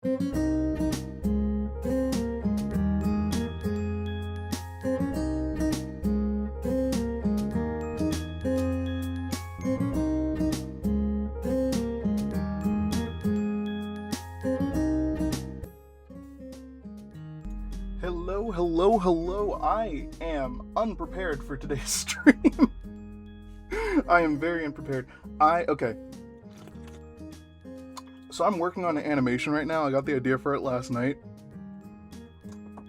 Hello, I am unprepared for today's stream. I am very unprepared. Okay. So I'm working on an animation right now. I got the idea for it last night.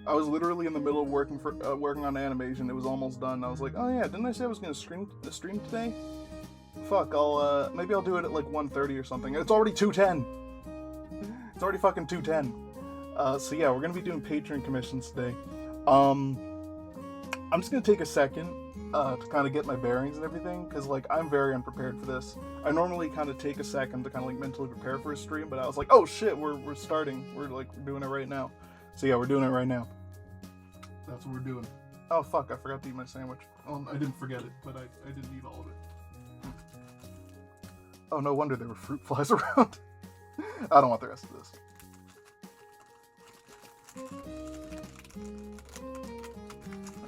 I was literally in the middle of working on an animation. It was almost done. I was like, oh yeah, didn't I say I was gonna stream today? Fuck, maybe I'll do it at like 1:30 or something. It's already 2:10. It's already fucking 2:10. So yeah, we're gonna be doing Patron commissions today. I'm just gonna take a second to kind of get my bearings and everything, because like I'm very unprepared for this. I normally kind of take a second to kind of like mentally prepare for a stream, but I was like, oh shit, we're starting. We're doing it right now. So yeah, we're doing it right now. That's what we're doing. Oh fuck, I forgot to eat my sandwich. I didn't forget it, but I didn't eat all of it. Oh, no wonder there were fruit flies around. I don't want the rest of this. I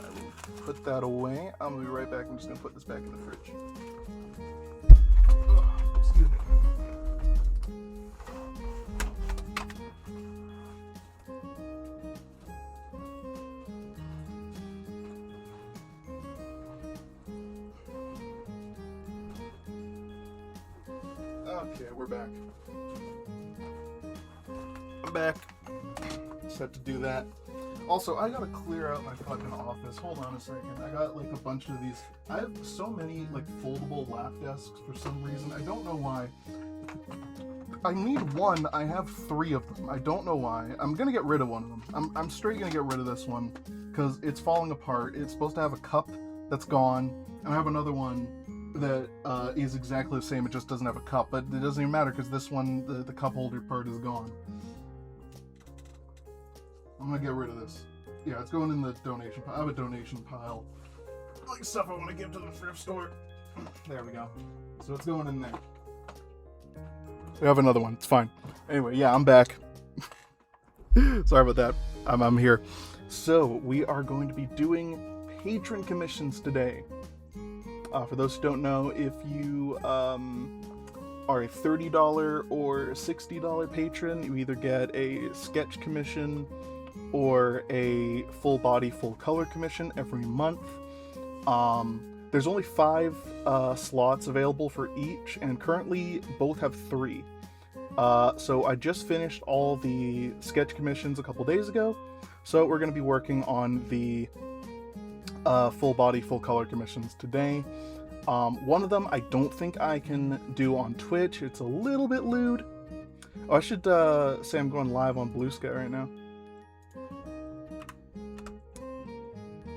will put that away. I'm gonna be right back. I'm just gonna put this back in the fridge. Excuse me. Okay, we're back. I'm back. Set to do that. Also, I gotta clear out my fucking office. Hold on a second. I got like a bunch of these. I have so many like foldable lap desks for some reason. I don't know why. I need one. I have 3 of them. I don't know why. I'm gonna get rid of one of them. I'm straight gonna get rid of this one because it's falling apart. It's supposed to have a cup that's gone, and I have another one that is exactly the same. It just doesn't have a cup, but it doesn't even matter because this one, the cup holder part is gone. I'm gonna get rid of this. Yeah, it's going in the donation pile. I have a donation pile. Like stuff I want to give to the thrift store. There we go. So it's going in there. We have another one. It's fine. Anyway, yeah, I'm back. Sorry about that. I'm here. So we are going to be doing patron commissions today. For those who don't know, if you are a $30 or $60 patron, you either get a sketch commission or a full body, full color commission every month. There's only 5 slots available for each, and currently both have 3. So I just finished all the sketch commissions a couple days ago, so we're going to be working on the full body, full color commissions today. One of them I don't think I can do on Twitch. It's a little bit lewd. Oh, I should say I'm going live on Blue Sky right now.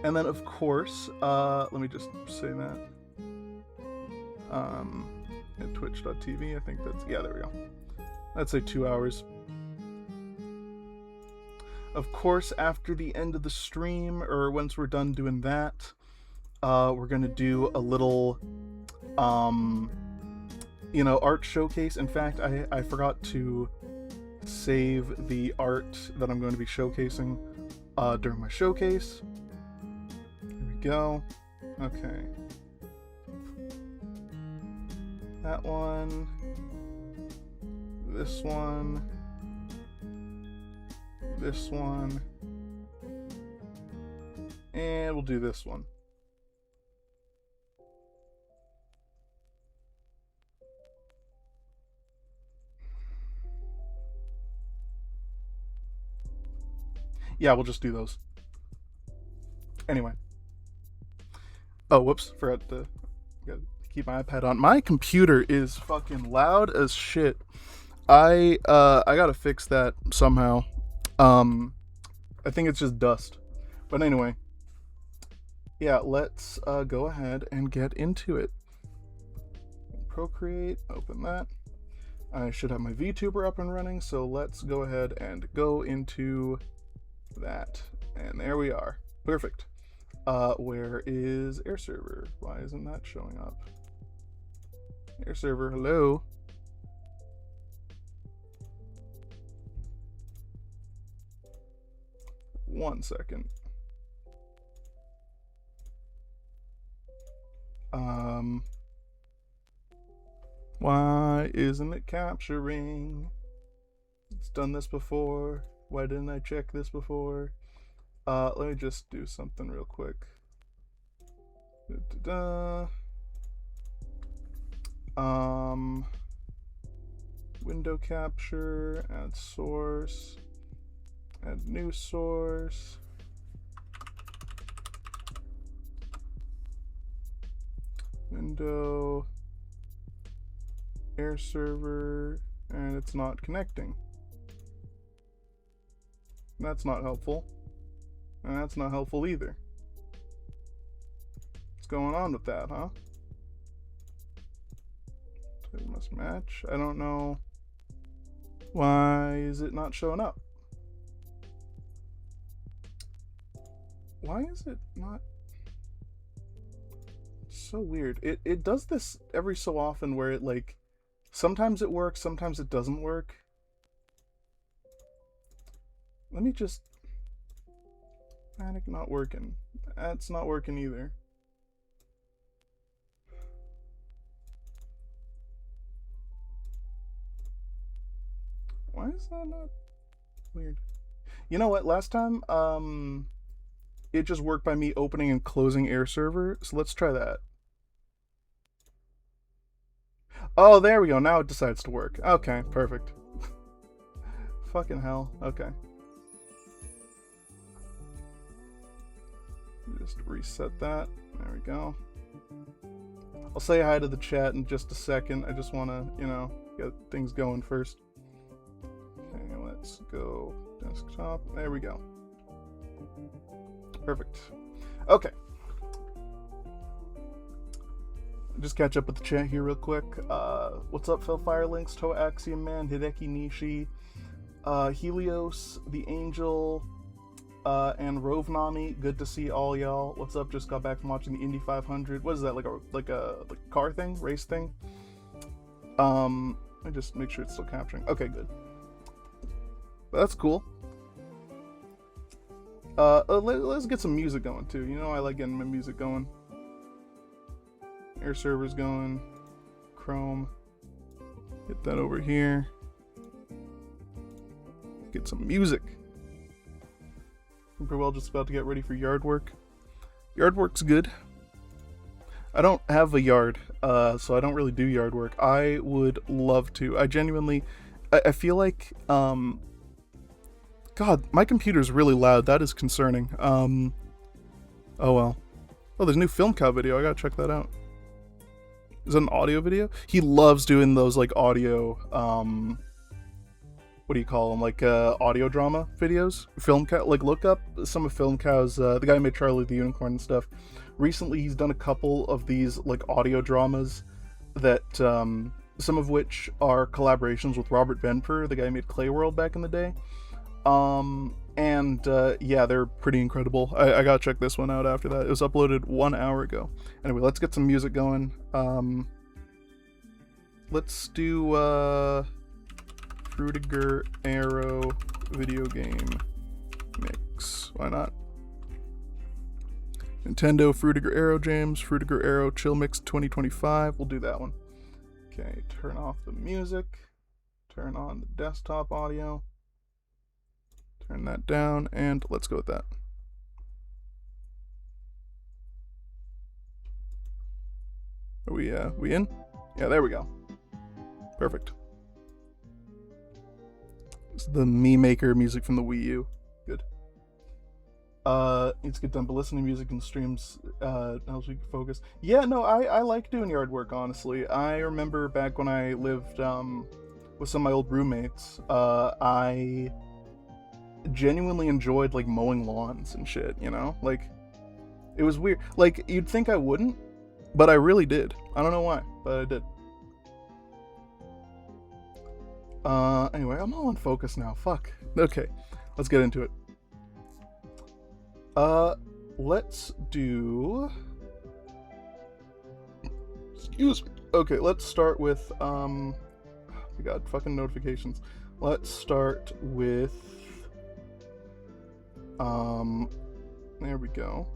And then, of course, let me just say that. At twitch.tv, I think that's, yeah, there we go. I'd say 2 hours. Of course, after the end of the stream, or once we're done doing that, we're gonna do a little, art showcase. In fact, I forgot to save the art that I'm going to be showcasing during my showcase. Go. Okay. That one. This one. This one. And we'll do this one. Yeah, we'll just do those. Anyway. Oh, whoops, forgot to keep my iPad on. My computer is fucking loud as shit. I gotta fix that somehow. I think it's just dust. But anyway. Yeah, let's go ahead and get into it. Procreate, open that. I should have my VTuber up and running, so let's go ahead and go into that. And there we are. Perfect. Where is Air Server? Why isn't that showing up? Air Server, hello? 1 second. Why isn't it capturing? It's done this before. Why didn't I check this before? Let me just do something real quick. Window capture, add source, add new source. Window, air server, and it's not connecting. That's not helpful. And that's not helpful either. What's going on with that, huh? It must match. I don't know. Why is it not showing up? Why is it not? It's so weird. It does this every so often where it like sometimes it works, sometimes it doesn't work. Let me just Panic not working. That's not working either. Why is that not weird? You know what? Last time, it just worked by me opening and closing air server. So let's try that. Oh, there we go. Now it decides to work. Okay, perfect. Fucking hell. Okay. Just reset that. There we go. I'll say hi to the chat in just a second. I just want to, you know, get things going first. Okay, let's go desktop. There we go. Perfect. Okay. Just catch up with the chat here real quick. What's up, Phil Firelinks, Toe Axiom Man, Hideki Nishi, Helios, The Angel, and Rovnami. Good to see all y'all. What's up? Just got back from watching the Indy 500. What is that, like a car thing, race thing? Let me just make sure it's still capturing. Okay, good. But that's cool. Let's get some music going too. You know I like getting my music going. Air server's going. Chrome. Get that over here. Get some music. I'm pretty well just about to get ready for yard work. Yard work's good. I don't have a yard, so I don't really do yard work. I would love to. I genuinely, I feel like, God, my computer's really loud. That is concerning. Oh well. Oh, there's a new Film Cow video. I gotta check that out. Is that an audio video? He loves doing those, like, audio, what do you call them? Like, audio drama videos? Film Cow, like, look up some of Film Cow's, the guy who made Charlie the Unicorn and stuff. Recently, he's done a couple of these, like, audio dramas that, some of which are collaborations with Robert Benper, the guy who made Clay World back in the day. Yeah, they're pretty incredible. I gotta check this one out after that. It was uploaded 1 hour ago. Anyway, let's get some music going. Let's do, Fruitiger Arrow video game mix. Why not? Nintendo Fruitiger Arrow James, Fruitiger Arrow Chill Mix 2025. We'll do that one. Okay, turn off the music. Turn on the desktop audio. Turn that down, and let's go with that. Are we in? Yeah, there we go. Perfect. It's the Me Maker music from the Wii U. Good. Needs to get done, but listening to music and streams helps me focus. Yeah, no, I like doing yard work, honestly. I remember back when I lived with some of my old roommates, I genuinely enjoyed, like, mowing lawns and shit, you know? Like, it was weird. Like, you'd think I wouldn't, but I really did. I don't know why, but I did. Anyway, I'm all in focus now. Fuck. Okay, let's get into it. Let's do... Excuse me. Okay, let's start with, we got fucking notifications. Let's start with... There we go.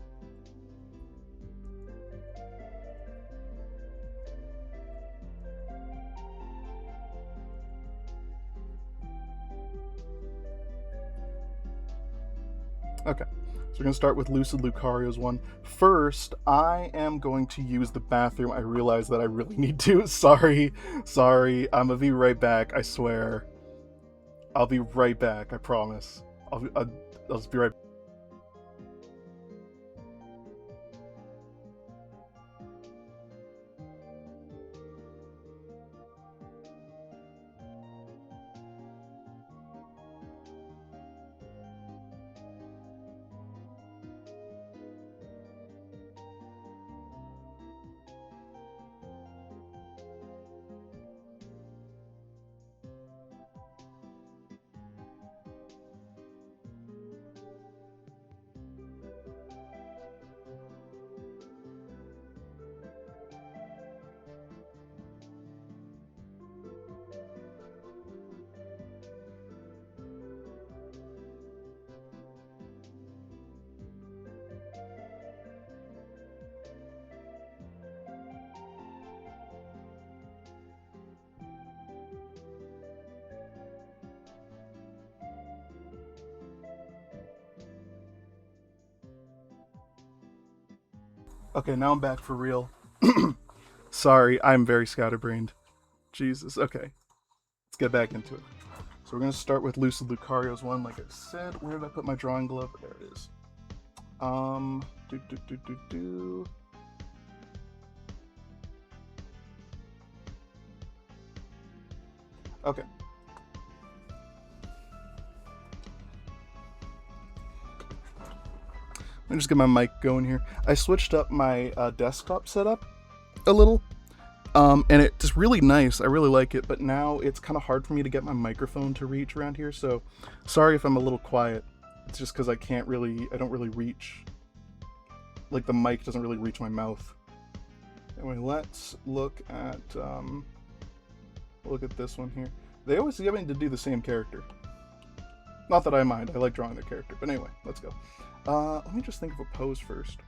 Okay, so we're going to start with Lucid Lucario's one. First, I am going to use the bathroom. I realize that I really need to. Sorry. I'm going to be right back, I swear. I'll be right back, I promise. I'll just be right back. Okay, now I'm back for real. Sorry, I'm very scatterbrained. Jesus, okay. Let's get back into it. So we're going to start with Lucid Lucario's one, like I said. Where did I put my drawing glove? There it is. Okay. Let me just get my mic going here. I switched up my desktop setup a little, and it's really nice. I really like it, but now it's kind of hard for me to get my microphone to reach around here, so sorry if I'm a little quiet. It's just because I don't really reach, like the mic doesn't really reach my mouth. Anyway, let's look at this one here. They always get me to do the same character. Not that I mind, I like drawing the character, but anyway, let's go. Let me just think of a pose first.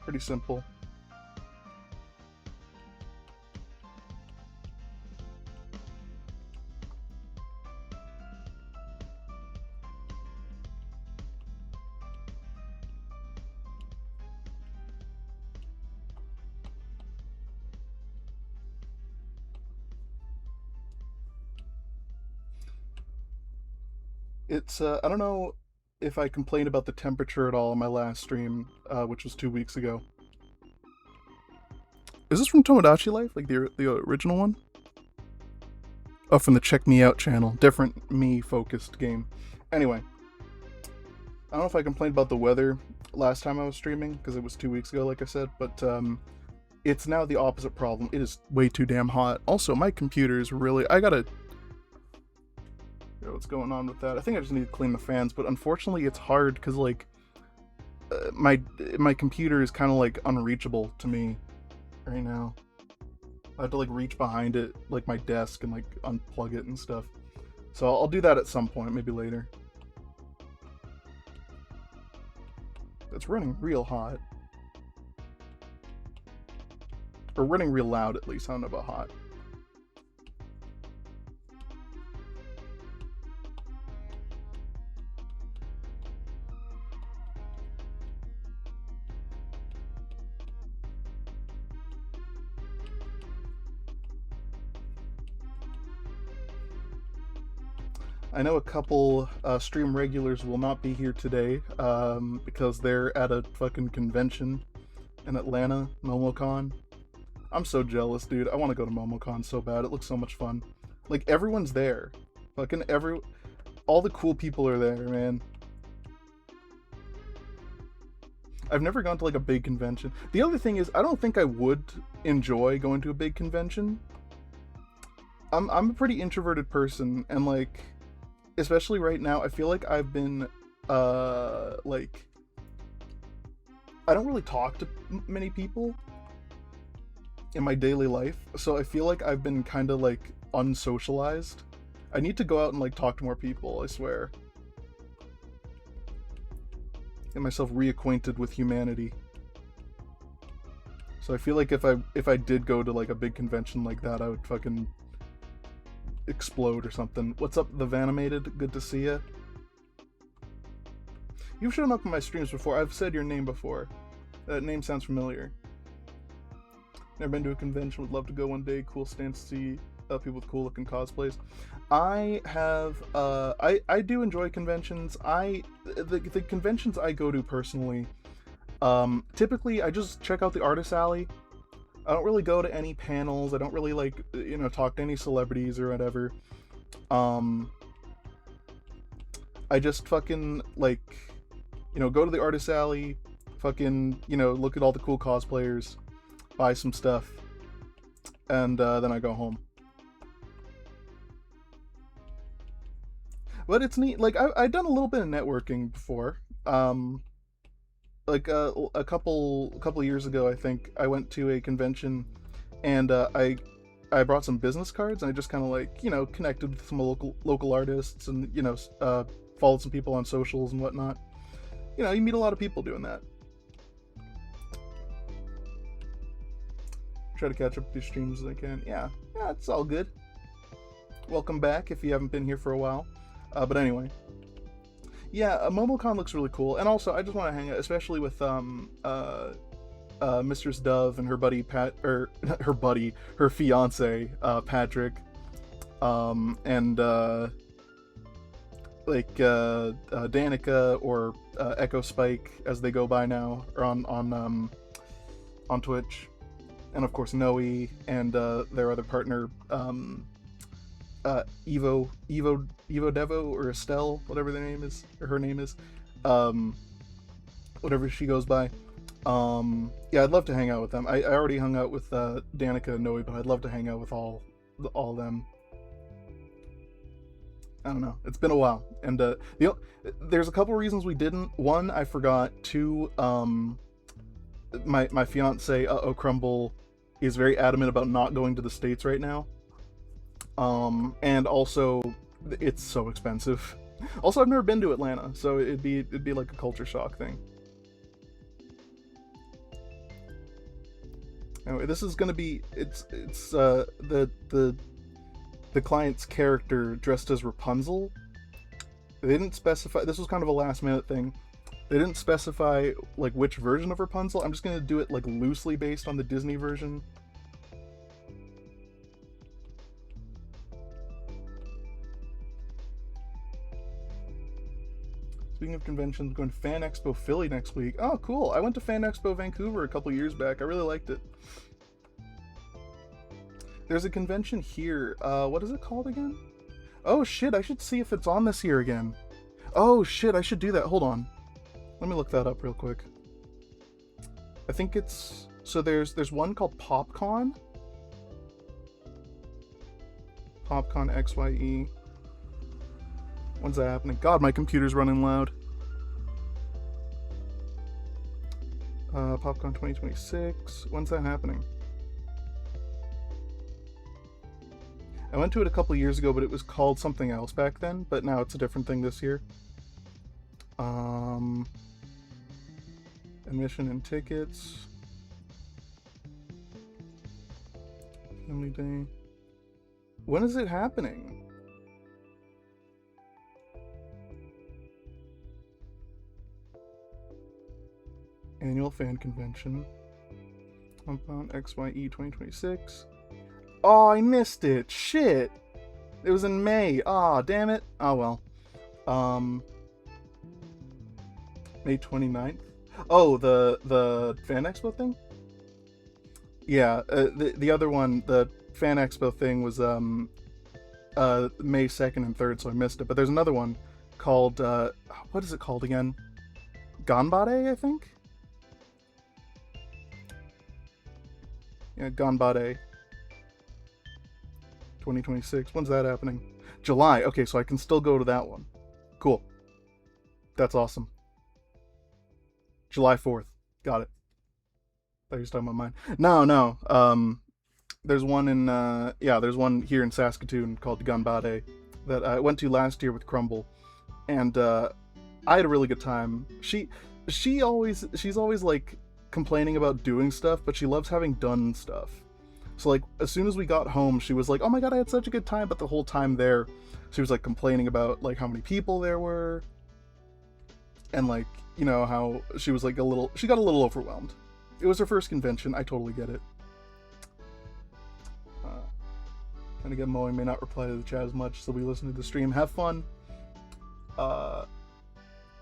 Pretty simple. It's, I don't know if I complained about the temperature at all in my last stream, which was 2 weeks ago. Is this from Tomodachi Life? Like the original one? Oh, from the Check Me Out channel. Different me-focused game. Anyway. I don't know if I complained about the weather last time I was streaming, because it was 2 weeks ago, like I said, but, it's now the opposite problem. It is way too damn hot. Also, my computer is really... what's going on with that? I think I just need to clean the fans, but unfortunately it's hard because like my computer is kind of like unreachable to me right now. I have to like reach behind it, like my desk, and like unplug it and stuff. So I'll do that at some point, maybe later. It's running real hot. Or running real loud at least, I don't know about hot. I know a couple stream regulars will not be here today because they're at a fucking convention in Atlanta, MomoCon. I'm so jealous, dude. I want to go to MomoCon so bad. It looks so much fun. Like, everyone's there. Fucking all the cool people are there, man. I've never gone to like a big convention. The other thing is, I don't think I would enjoy going to a big convention. I'm a pretty introverted person, and like, especially right now, I feel like I've been, like, I don't really talk to many people in my daily life, so I feel like I've been kind of, like, unsocialized. I need to go out and like talk to more people, I swear. Get myself reacquainted with humanity. So I feel like if I did go to like a big convention like that, I would fucking explode or something. What's up, the Vanimated? Good to see ya. You've shown up in my streams before. I've said your name before. That name sounds familiar. Never been to a convention. Would love to go one day. Cool stance to see people with cool looking cosplays. I have. I do enjoy conventions. The conventions I go to personally. Typically, I just check out the artist alley. I don't really go to any panels. I don't really like, you know, talk to any celebrities or whatever. I just fucking like, you know, go to the artist alley, fucking, you know, look at all the cool cosplayers, buy some stuff, and then I go home. But it's neat. Like I've done a little bit of networking before. Like a couple years ago, I think I went to a convention, and I brought some business cards, and I just kind of like, you know, connected with some local artists, and you know, followed some people on socials and whatnot. You know, you meet a lot of people doing that. Try to catch up with these streams as I can. Yeah, it's all good. Welcome back if you haven't been here for a while. But anyway, yeah, MomoCon looks really cool, and also I just want to hang out, especially with Mistress Dove and her buddy her fiance Patrick, and like Danica or Echo Spike as they go by now, or on Twitch, and of course Noe and their other partner Evo Devo or Estelle, whatever their name is, or her name is, whatever she goes by. Yeah, I'd love to hang out with them. I already hung out with Danica and Noe, but I'd love to hang out with all of them. I don't know. It's been a while, and there's a couple reasons we didn't. One, I forgot. Two, my fiance Crumble is very adamant about not going to the States right now. And also, it's so expensive. Also, I've never been to Atlanta, so it'd be like a culture shock thing. Anyway, this is gonna be it's the client's character dressed as Rapunzel. They didn't specify. This was kind of a last minute thing. They didn't specify like which version of Rapunzel. I'm just gonna do it like loosely based on the Disney version. Speaking of conventions, going to Fan Expo Philly next week. Oh, cool. I went to Fan Expo Vancouver a couple years back. I really liked it. There's a convention here. What is it called again? Oh, shit. I should see if it's on this year again. Oh, shit. I should do that. Hold on. Let me look that up real quick. I think it's... So there's one called PopCon. PopCon XYE. When's that happening? God, my computer's running loud. PopCon 2026. When's that happening? I went to it a couple years ago, but it was called something else back then, but now it's a different thing this year. Admission and tickets. Family Day. When is it happening? Annual Fan Convention. On XYE 2026. Oh, I missed it. Shit. It was in May. Ah, damn it. Oh, well. May 29th. Oh, the Fan Expo thing? Yeah, the other one, the Fan Expo thing was May 2nd and 3rd, so I missed it. But there's another one called, what is it called again? Ganbare, I think? Yeah, Ganbare 2026. When's that happening? July. Okay, so I can still go to that one. Cool. That's awesome. July 4th. Got it. I thought you were talking about mine. No. There's one in, there's one here in Saskatoon called Ganbare that I went to last year with Crumble, and I had a really good time. She's always like complaining about doing stuff, but she loves having done stuff. So like as soon as we got home, she was like, "Oh my god, I had such a good time!" But the whole time there, she was like complaining about like how many people there were, and like how she was like she got a little overwhelmed. It was her first convention. I totally get it. And again, mowing may not reply to the chat as much, so we listen to the stream. Have fun.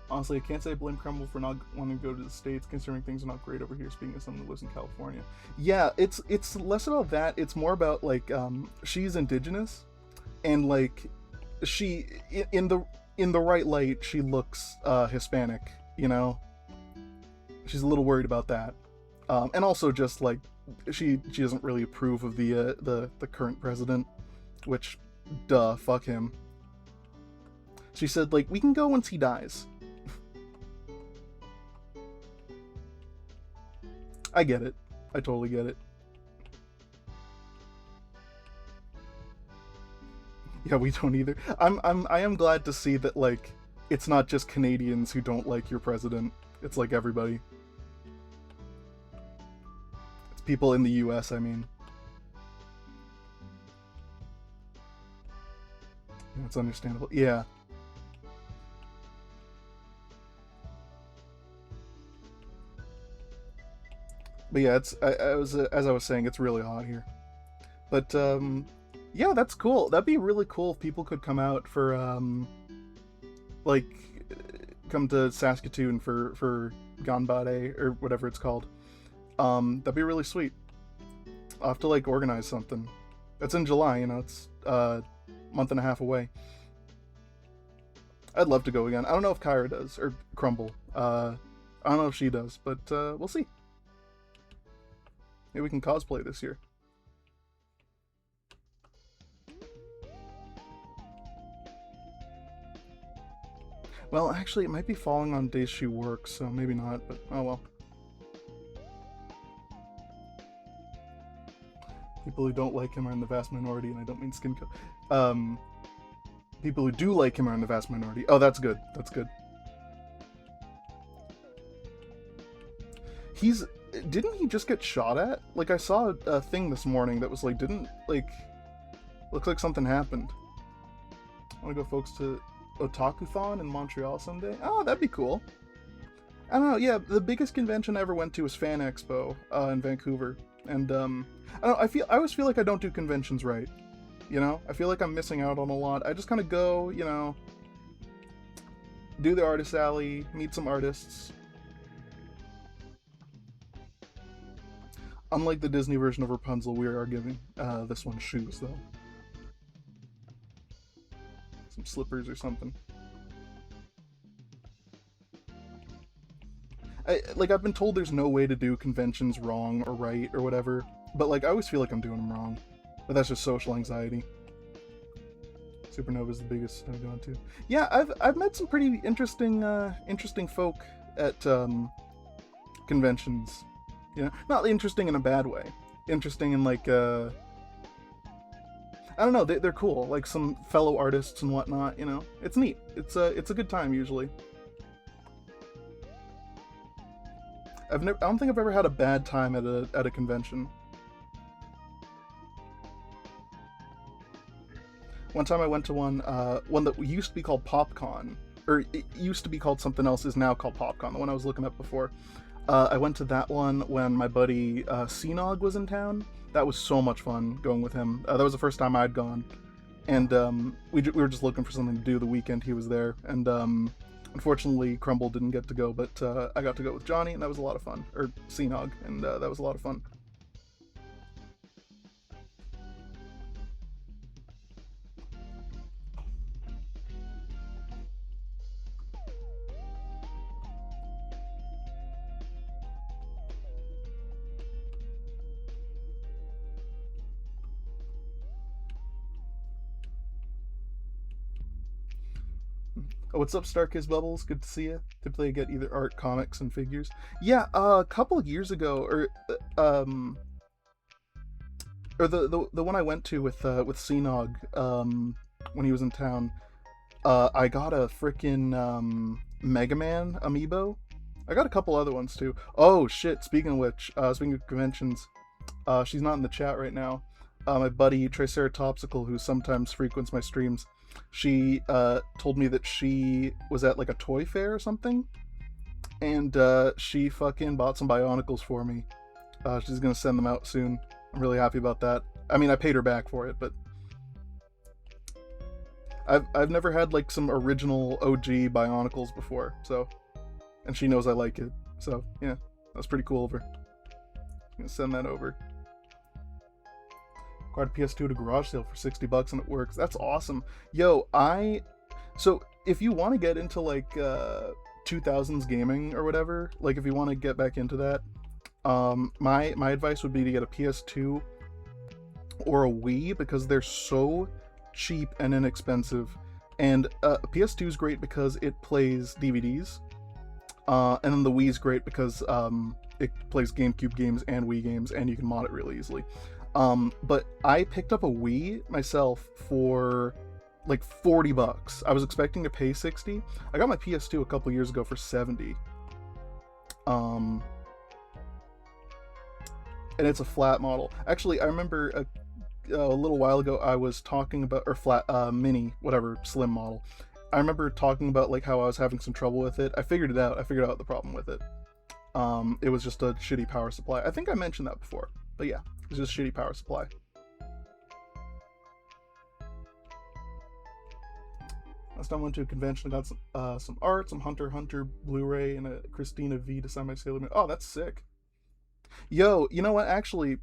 Honestly, I can't say I blame Crumble for not wanting to go to the States, considering things are not great over here, speaking as someone who lives in California. Yeah, it's less about that. It's more about, like, she's indigenous, and, like, she, in the right light, she looks Hispanic, She's a little worried about that. And also just, like, she doesn't really approve of the current president, which, duh, fuck him. She said, like, we can go once he dies. I get it. I totally get it. Yeah, we don't either. I am glad to see that, like, it's not just Canadians who don't like your president. It's like everybody. It's people in the US, I mean. Yeah, it's understandable. Yeah. But yeah, as I was saying, it's really hot here. But yeah, that's cool. That'd be really cool if people could come out for like come to Saskatoon for Ganbare or whatever it's called. That'd be really sweet. I'll have to like organize something. It's in July, it's a month and a half away. I'd love to go again. I don't know if Kyra does or Crumble. I don't know if she does, but we'll see. Maybe we can cosplay this year. Well, actually, it might be falling on days she works, so maybe not, but oh well. People who don't like him are in the vast minority, and I don't mean skin color. People who do like him are in the vast minority. Oh, that's good. That's good. Didn't he just get shot at? Like, I saw a thing this morning that was like, looks like something happened. I want to go folks to Otakuthon in Montreal someday. Oh, that'd be cool. I don't know, yeah, the biggest convention I ever went to was Fan Expo in Vancouver. And, I don't know, I always feel like I don't do conventions right. I feel like I'm missing out on a lot. I just kind of go, do the artist alley, meet some artists. Unlike the Disney version of Rapunzel, we are giving this one shoes, though. Some slippers or something. I've been told there's no way to do conventions wrong or right or whatever, but, like, I always feel like I'm doing them wrong. But that's just social anxiety. Supernova's the biggest I've gone to. Yeah, I've met some pretty interesting folk at conventions. Not interesting in a bad way. Interesting in like I don't know. They're cool. Like some fellow artists and whatnot. It's neat. It's a good time usually. I don't think I've ever had a bad time at a convention. One time I went to one that used to be called PopCon, or it used to be called something else, is now called PopCon, the one I was looking up before. I went to that one when my buddy Cnog was in town. That was so much fun going with him. That was the first time I'd gone. And we were just looking for something to do the weekend he was there. And unfortunately, Crumble didn't get to go, but I got to go with Johnny, and that was a lot of fun. Or Cnog, and that was a lot of fun. Oh, what's up, Starkiz Bubbles? Good to see you. Typically I get either art, comics, and figures. Yeah, a couple of years ago, or the one I went to with Cnog, when he was in town. I got a freaking Mega Man amiibo. I got a couple other ones too. Oh shit! Speaking of which, speaking of conventions, she's not in the chat right now. My buddy Triceratopsical, who sometimes frequents my streams, she told me that she was at like a toy fair or something, and she fucking bought some Bionicles for me. She's gonna send them out soon. I'm really happy about that. I mean, I paid her back for it, but I've never had like some original OG Bionicles before, so, and she knows I like it, so yeah, that's pretty cool of her. I'm gonna send that over. Acquired a PS2 at a garage sale for $60 and it works. That's awesome. Yo, so if you want to get into like 2000s gaming or whatever, like if you want to get back into that, my advice would be to get a PS2 or a Wii, because they're so cheap and inexpensive. And PS2 is great because it plays DVDs, and then the Wii is great because it plays GameCube games and Wii games, and you can mod it really easily. But I picked up a Wii myself for like $40. I was expecting to pay $60. I got my PS2 a couple years ago for $70. And it's a flat model. Actually, I remember a little while ago I was talking about, or flat, mini, whatever, slim model. I remember talking about like how I was having some trouble with it. I figured it out. I figured out the problem with it. It was just a shitty power supply. I think I mentioned that before, but yeah, it's just a shitty power supply. Last time I went to a convention, I got some art, some Hunter x Hunter Blu-ray, and a Christina V to sign my Sailor Moon. Oh, that's sick. Yo, you know what? Actually,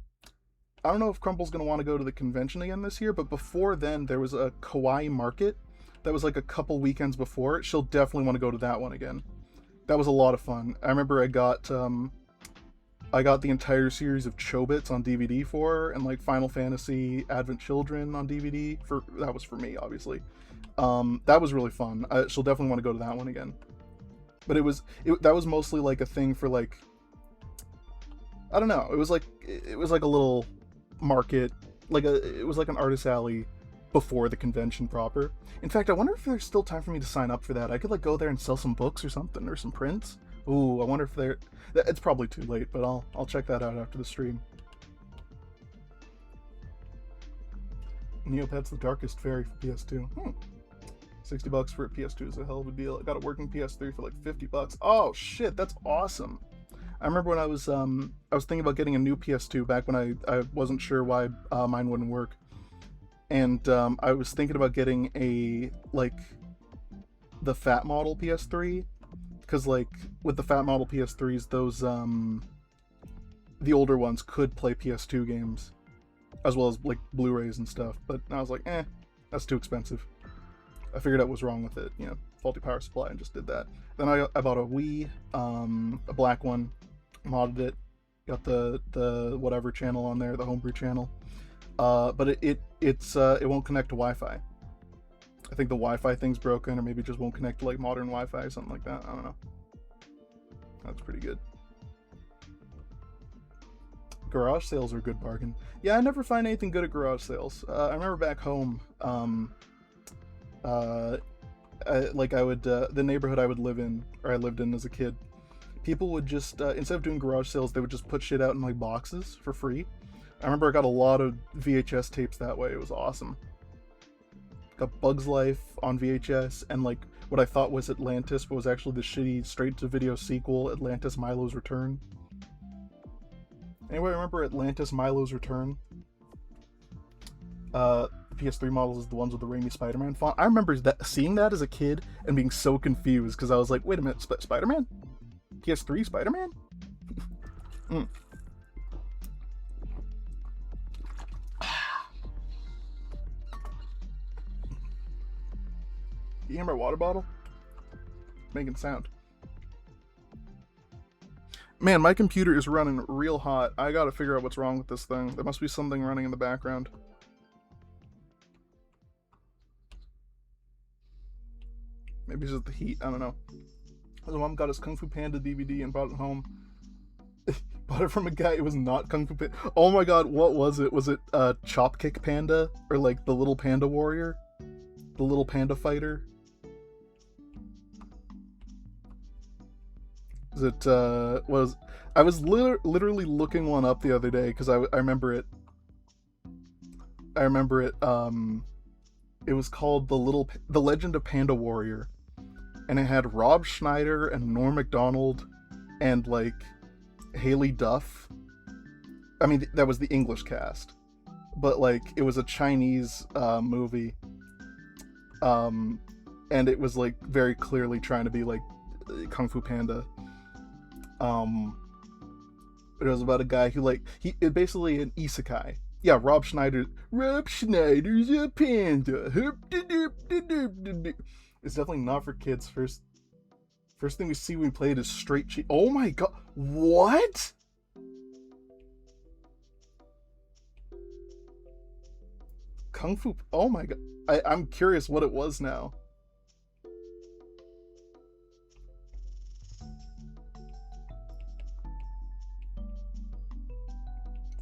I don't know if Crumple's going to want to go to the convention again this year, but before then, there was a Kawaii Market that was like a couple weekends before. She'll definitely want to go to that one again. That was a lot of fun. I remember I got the entire series of Chobits on DVD for her, and like Final Fantasy Advent Children on DVD. That was for me, obviously. That was really fun. She'll definitely want to go to that one again. But that was mostly like a thing for like, I don't know. It was like a little market, it was like an artist alley before the convention proper. In fact, I wonder if there's still time for me to sign up for that. I could like go there and sell some books or something, or some prints. Ooh, I wonder if it's probably too late, but I'll check that out after the stream. Neopet's the Darkest Fairy for PS2. $60 for a PS2 is a hell of a deal. I got a working PS3 for like $50. Oh shit, that's awesome. I remember when I was thinking about getting a new PS2 back when I wasn't sure why mine wouldn't work. And I was thinking about getting the fat model PS3, because like with the fat model PS3s, those the older ones could play PS2 games as well as like Blu-rays and stuff, but I was like, that's too expensive. I figured out what was wrong with it, faulty power supply, and just did that. Then I bought a Wii, a black one, modded it, got the whatever channel on there, the homebrew channel, but it won't connect to Wi-Fi. I think the Wi-Fi thing's broken, or maybe it just won't connect to like modern Wi-Fi or something like that. I don't know. That's pretty good. Garage sales are a good bargain. Yeah, I never find anything good at garage sales. I remember back home, the neighborhood I lived in as a kid, people would just, instead of doing garage sales, they would just put shit out in like boxes for free. I remember I got a lot of VHS tapes that way. It was awesome. Got Bug's Life on VHS, and like what I thought was Atlantis, but was actually the shitty straight-to-video sequel, Atlantis Milo's Return. Anybody remember Atlantis Milo's Return? The PS3 models is the ones with the Raimi Spider-Man font. I remember seeing that as a kid and being so confused, because I was like, wait a minute, Spider-Man? PS3 Spider-Man? You hear my water bottle? Making sound. Man, my computer is running real hot. I gotta figure out what's wrong with this thing. There must be something running in the background. Maybe it's just the heat, I don't know. My mom got his Kung Fu Panda DVD and brought it home. Bought it from a guy, it was not Kung Fu Panda. Oh my god, what was it? Was it Chop Kick Panda? Or like the Little Panda Warrior? The little panda fighter. I was literally looking one up the other day because I remember it. It was called The Legend of Panda Warrior, and it had Rob Schneider and Norm Macdonald and like Haley Duff. I mean, that was the English cast, but like it was a Chinese movie, and it was like very clearly trying to be like Kung Fu Panda. It was about a guy who it basically an isekai. Yeah, Rob Schneider's a panda. It's definitely not for kids. First thing we see when we play it is straight cheek. Oh my god, what? Kung Fu. Oh my god, I'm curious what it was now.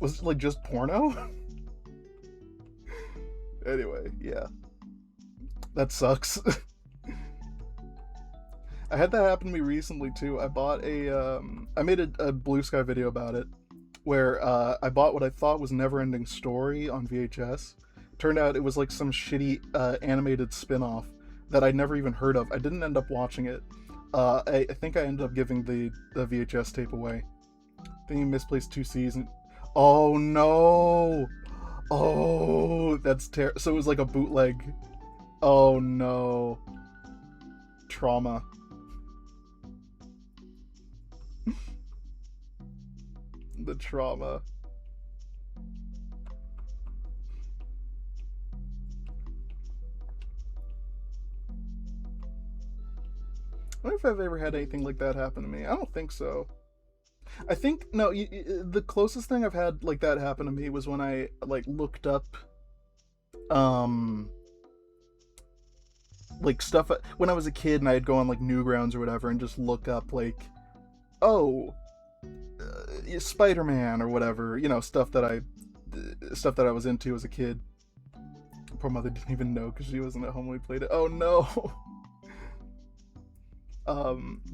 Was it like just porno? Anyway, yeah. That sucks. I had that happen to me recently too. I bought I made a Blue Sky video about it, where I bought what I thought was Neverending Story on VHS. Turned out it was like some shitty animated spin-off that I'd never even heard of. I didn't end up watching it. I think I ended up giving the VHS tape away. I think he misplaced 2 C's and... Oh no! Oh, that's terrible. So it was like a bootleg. Oh no. Trauma. The trauma. I wonder if I've ever had anything like that happen to me. I don't think so. I think, no, the closest thing I've had like that happen to me was when I like looked up like stuff when I was a kid, and I'd go on like Newgrounds or whatever and just look up like, oh, Spider-Man or whatever, you know, stuff that I was into as a kid. Poor mother didn't even know because she wasn't at home when we played it. Oh no.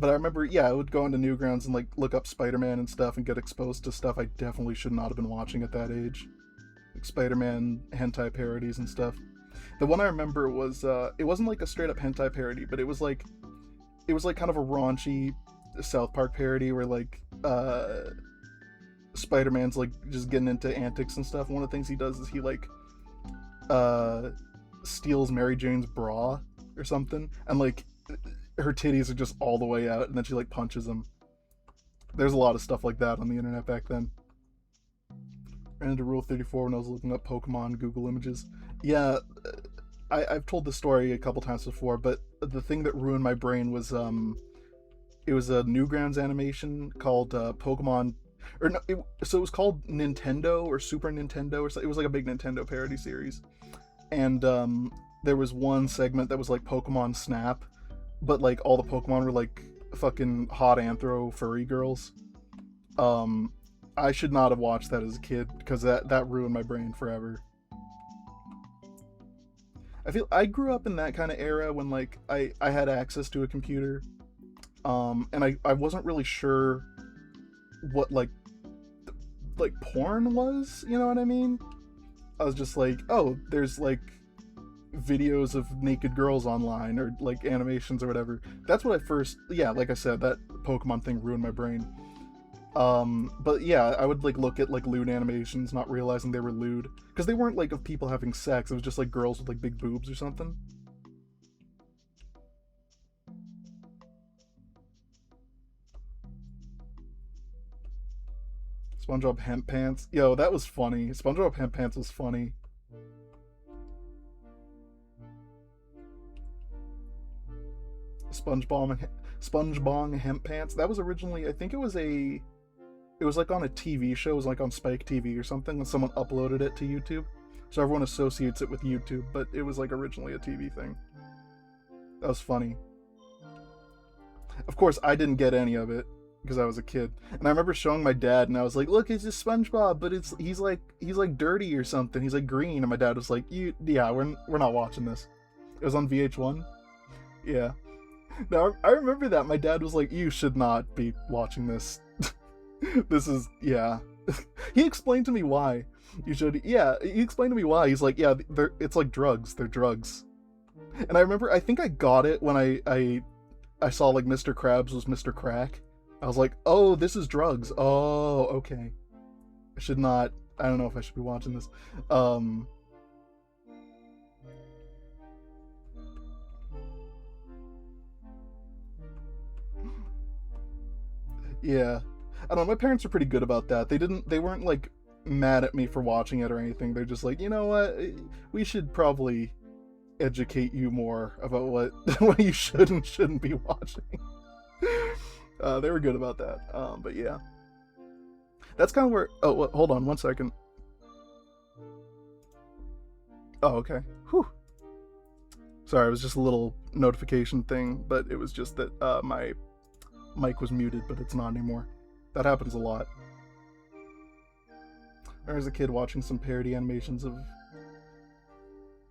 But I remember, yeah, I would go into Newgrounds and like look up Spider-Man and stuff and get exposed to stuff I definitely should not have been watching at that age, like Spider-Man hentai parodies and stuff. The one I remember was it wasn't like a straight up hentai parody, but it was like kind of a raunchy South Park parody where like Spider-Man's like just getting into antics and stuff. One of the things he does is he like steals Mary Jane's bra or something, and like her titties are just all the way out, and then she like punches him. There's a lot of stuff like that on the internet back then. Ran into Rule 34 when I was looking up Pokemon Google images. Yeah, I've told this story a couple times before, but the thing that ruined my brain was it was a Newgrounds animation called Pokemon, or no, so it was called Nintendo or Super Nintendo or something. It was like a big Nintendo parody series, and there was one segment that was like Pokemon Snap, but like all the Pokemon were like fucking hot anthro furry girls. I should not have watched that as a kid because that ruined my brain forever. I feel I grew up in that kind of era when like I had access to a computer, and I wasn't really sure what like porn was, you know what I mean? I was just like, oh, there's like videos of naked girls online or like animations or whatever. That's what I first, yeah, like I said, that Pokemon thing ruined my brain. But yeah, I would like look at like lewd animations not realizing they were lewd because they weren't like of people having sex. It was just like girls with like big boobs or something. SpongeBob Hemp Pants. Yo, that was funny. SpongeBob Hemp Pants was funny. SpongeBob Hemp Pants. That was originally, I think it was like on a TV show. It was like on Spike TV or something, and someone uploaded it to YouTube. So everyone associates it with YouTube, but it was like originally a TV thing. That was funny. Of course, I didn't get any of it because I was a kid. And I remember showing my dad, and I was like, "Look, it's just SpongeBob, but he's like dirty or something. He's like green." And my dad was like, "Yeah, we're not watching this." It was on VH1. Yeah. Now I remember that my dad was like, "You should not be watching this. This is yeah." He explained to me why. You should. Yeah, he explained to me why. He's like, "Yeah, it's like drugs. They're drugs." And I remember, I think I got it when I saw like Mr. Krabs was Mr. Crack. I was like, "Oh, this is drugs. Oh, okay. I should not. I don't know if I should be watching this." Yeah. I don't know, my parents are pretty good about that. They weren't like mad at me for watching it or anything. They're just like, "You know what? We should probably educate you more about what what you should and shouldn't be watching." They were good about that. But yeah. That's kind of where hold on one second. Oh, okay. Whew. Sorry, it was just a little notification thing, but it was just that my mic was muted, but it's not anymore. That happens a lot. There was a kid watching some parody animations of...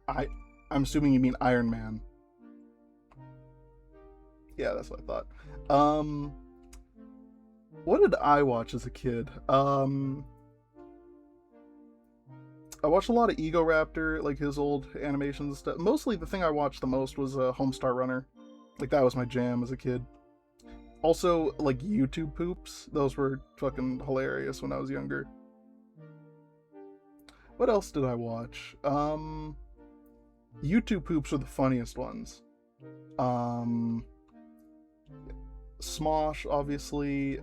I'm assuming you mean Iron Man. Yeah, that's what I thought. What did I watch as a kid? I watched a lot of Ego Raptor, like his old animations and stuff. Mostly the thing I watched the most was Homestar Runner. Like, that was my jam as a kid. Also, like, YouTube poops. Those were fucking hilarious when I was younger. What else did I watch? YouTube poops are the funniest ones. Smosh, obviously.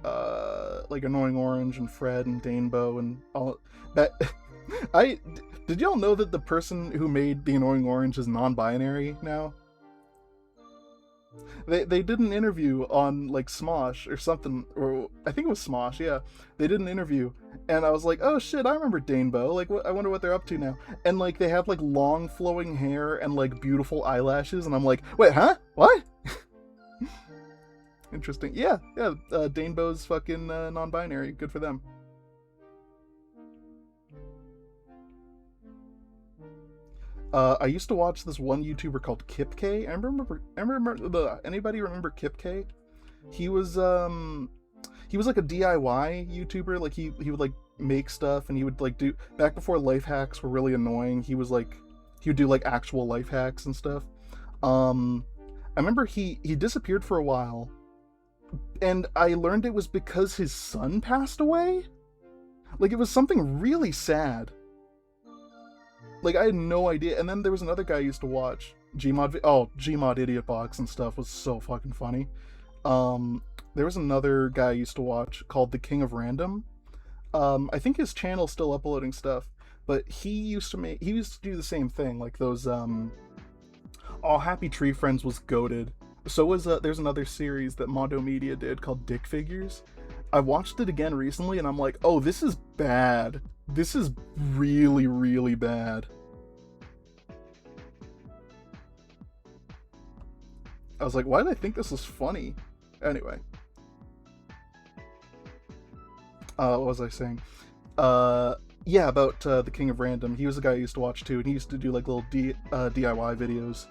Like, Annoying Orange and Fred and Danebo and all that. Did y'all know that the person who made the Annoying Orange is non-binary now? They did an interview on like Smosh or something, or I think it was Smosh, yeah. They did an interview, and I was like, "Oh shit, I remember Danebo. Like, I wonder what they're up to now." And like, they have like long flowing hair and like beautiful eyelashes, and I'm like, "Wait, huh? What?" Interesting. Yeah. Danebo's fucking non-binary. Good for them. I used to watch this one YouTuber called Kip K. I remember. Anybody remember Kip K? He was like a DIY YouTuber. Like he would like make stuff, and he would like do, back before life hacks were really annoying. He would do like actual life hacks and stuff. I remember he disappeared for a while, and I learned it was because his son passed away. Like, it was something really sad. Like, I had no idea. And then there was another guy I used to watch, Gmod Idiot Box and stuff was so fucking funny. There was another guy I used to watch called The King of Random. I think his channel's still uploading stuff, but he used to do the same thing, like those Happy Tree Friends was goated. So was there's another series that Mondo Media did called Dick Figures. I watched it again recently, and I'm like, "Oh, this is bad. This is really, really bad." I was like, "Why did I think this was funny?" Anyway. What was I saying? Yeah, about The King of Random. He was a guy I used to watch too, and he used to do like little DIY videos.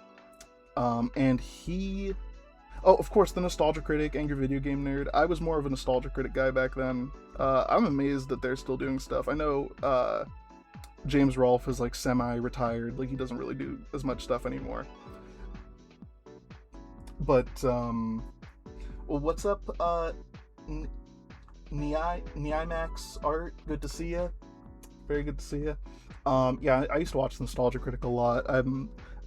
And he... Oh, of course, the Nostalgia Critic, Angry Video Game Nerd. I was more of a Nostalgia Critic guy back then. I'm amazed that they're still doing stuff. I know James Rolfe is like semi-retired. Like, he doesn't really do as much stuff anymore. But, well, what's up, Niimax Art? Good to see you. Very good to see you. Yeah, I used to watch Nostalgia Critic a lot.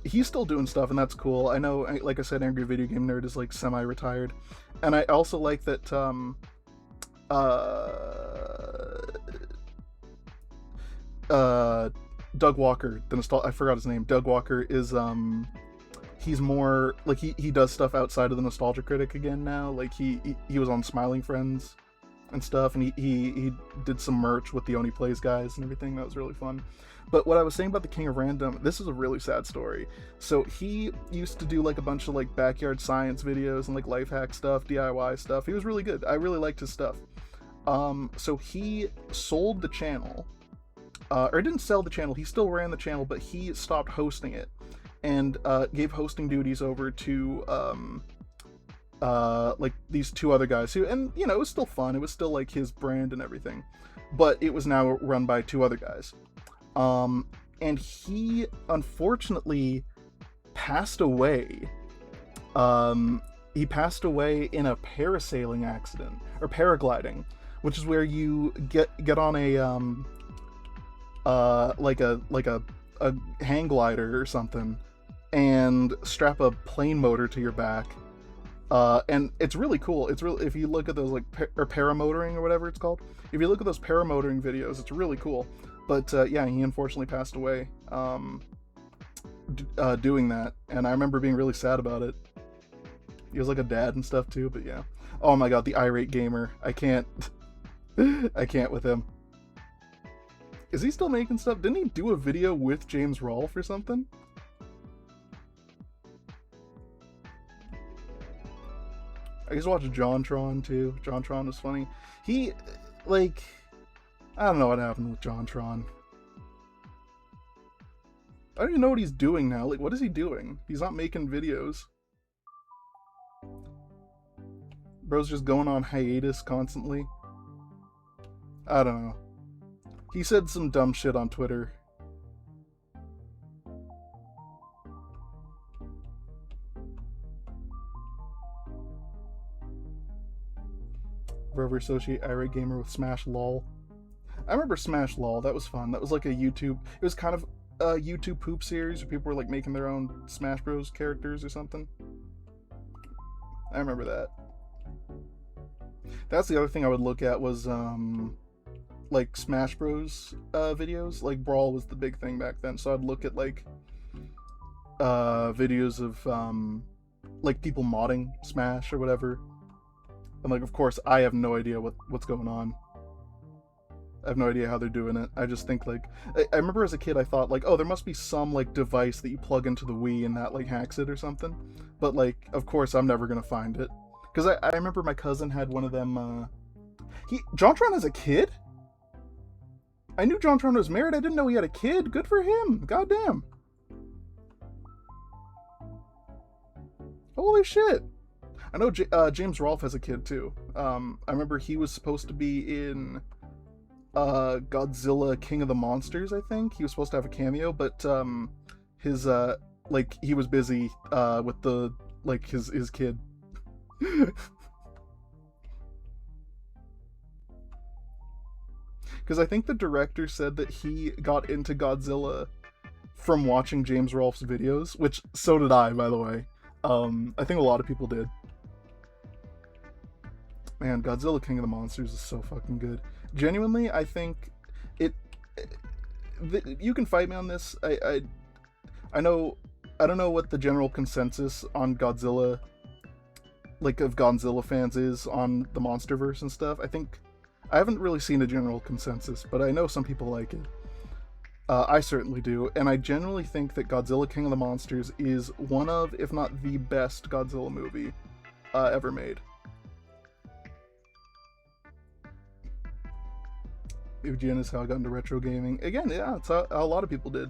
He's still doing stuff, and that's cool. I know, like I said, Angry Video Game Nerd is like semi-retired, and I also like that Doug Walker, I forgot his name. Doug Walker is he's more like he does stuff outside of the Nostalgia Critic again now. Like he was on Smiling Friends and stuff, and he did some merch with the Only Plays guys and everything. That was really fun. But what I was saying about the King of Random, this is a really sad story. So he used to do like a bunch of like backyard science videos and like life hack stuff, DIY stuff. He was really good. I really liked his stuff. So he sold the channel, or didn't sell the channel. He still ran the channel, but he stopped hosting it. and gave hosting duties over to like these two other guys who, and you know, it was still fun. It was still like his brand and everything, but it was now run by two other guys. And he unfortunately passed away. He passed away in a parasailing accident, or paragliding, which is where you get on a like a hang glider or something, and strap a plane motor to your back. And it's really cool. It's really, if you look at those like paramotoring or whatever it's called, if you look at those paramotoring videos, it's really cool. But yeah, he unfortunately passed away doing that, and I remember being really sad about it. He was like a dad and stuff too, but yeah. Oh my god, the irate gamer. I can't I can't with him. Is he still making stuff? Didn't he do a video with James Rolfe or something? I used to watch JonTron too. JonTron was funny. He, like, I don't know what happened with JonTron. I don't even know what he's doing now. Like, what is he doing? He's not making videos. Bro's just going on hiatus constantly. I don't know. He said some dumb shit on Twitter. Forever associate irate gamer with Smash LOL. I remember Smash LOL. That was fun. That was like a YouTube. It was kind of a YouTube poop series where people were like making their own Smash Bros characters or something. I remember that. That's the other thing I would look at was like Smash Bros videos. Like Brawl was the big thing back then, so I'd look at like videos of like people modding Smash or whatever. And like, of course, I have no idea what's going on. I have no idea how they're doing it. I just think like, I remember as a kid I thought like, oh, there must be some like device that you plug into the Wii and that like hacks it or something. But like, of course, I'm never gonna find it. Because I remember my cousin had one of them, JonTron has a kid? I knew JonTron was married, I didn't know he had a kid. Good for him, goddamn. Holy shit. I know James Rolfe has a kid too. I remember he was supposed to be in Godzilla King of the Monsters, I think. He was supposed to have a cameo, but his like he was busy with the like his kid. Because I think the director said that he got into Godzilla from watching James Rolfe's videos, which so did I, by the way. I think a lot of people did. Man, Godzilla King of the Monsters is so fucking good. Genuinely, I think you can fight me on this. I know, I don't know what the general consensus on Godzilla, like of Godzilla fans, is on the MonsterVerse and stuff. I haven't really seen a general consensus, but I know some people like it. I certainly do, and I generally think that Godzilla King of the Monsters is one of, if not the best Godzilla movie ever made. IGN is how I got into retro gaming. Again, yeah, it's how a lot of people did.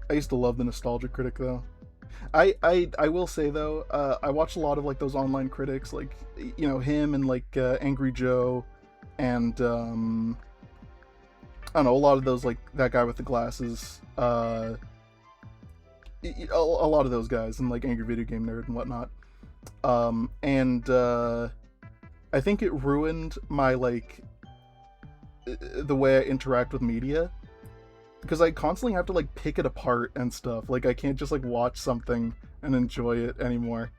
I used to love the Nostalgia Critic though. I will say though, I watched a lot of like those online critics, like, you know, him and like Angry Joe, and I don't know, a lot of those, like that guy with the glasses, a lot of those guys, and like Angry Video Game Nerd and whatnot. And I think it ruined my like the way I interact with media, because I constantly have to like pick it apart and stuff. Like I can't just like watch something and enjoy it anymore.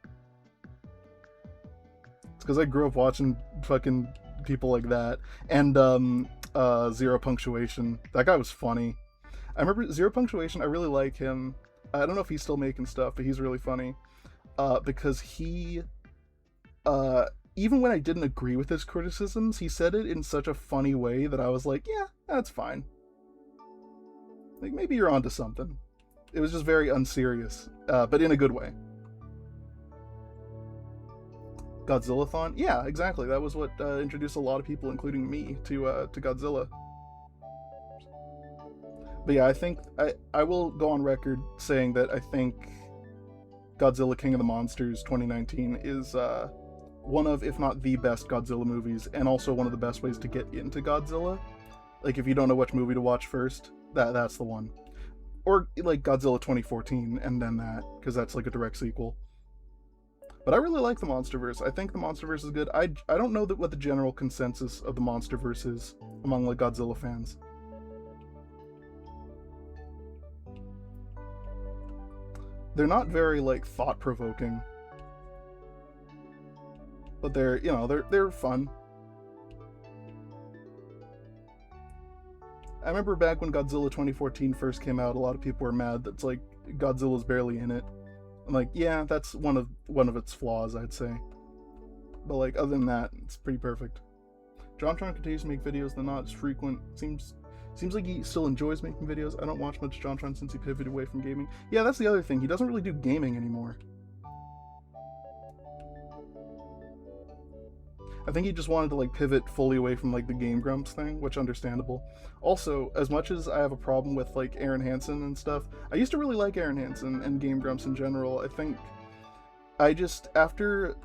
It's because I grew up watching fucking people like that. And Zero Punctuation, that guy was funny. I remember Zero Punctuation, I really like him. I don't know if he's still making stuff, but he's really funny. Because he, even when I didn't agree with his criticisms, he said it in such a funny way that I was like, yeah, that's fine. Like, maybe you're onto something. It was just very unserious, but in a good way. Godzillathon? Yeah, exactly. That was what introduced a lot of people, including me, to Godzilla. But yeah, I think I will go on record saying that I think Godzilla King of the Monsters 2019 is one of, if not the best Godzilla movies, and also one of the best ways to get into Godzilla. Like, if you don't know which movie to watch first, that's the one. Or, like, Godzilla 2014, and then that, because that's, like, a direct sequel. But I really like the MonsterVerse. I think the MonsterVerse is good. I don't know what the general consensus of the MonsterVerse is among, like, Godzilla fans. They're not very, like, thought-provoking. But they're, you know, they're fun. I remember back when Godzilla 2014 first came out, a lot of people were mad that's like Godzilla's barely in it. I'm like, yeah, that's one of its flaws, I'd say. But like, other than that, it's pretty perfect. JonTron continues to make videos, they're not as frequent. Seems like he still enjoys making videos. I don't watch much JonTron since he pivoted away from gaming. Yeah, that's the other thing. He doesn't really do gaming anymore. I think he just wanted to like pivot fully away from like the Game Grumps thing, which understandable. Also, as much as I have a problem with like Aaron Hansen and stuff, I used to really like Aaron Hansen and Game Grumps in general. I think I just after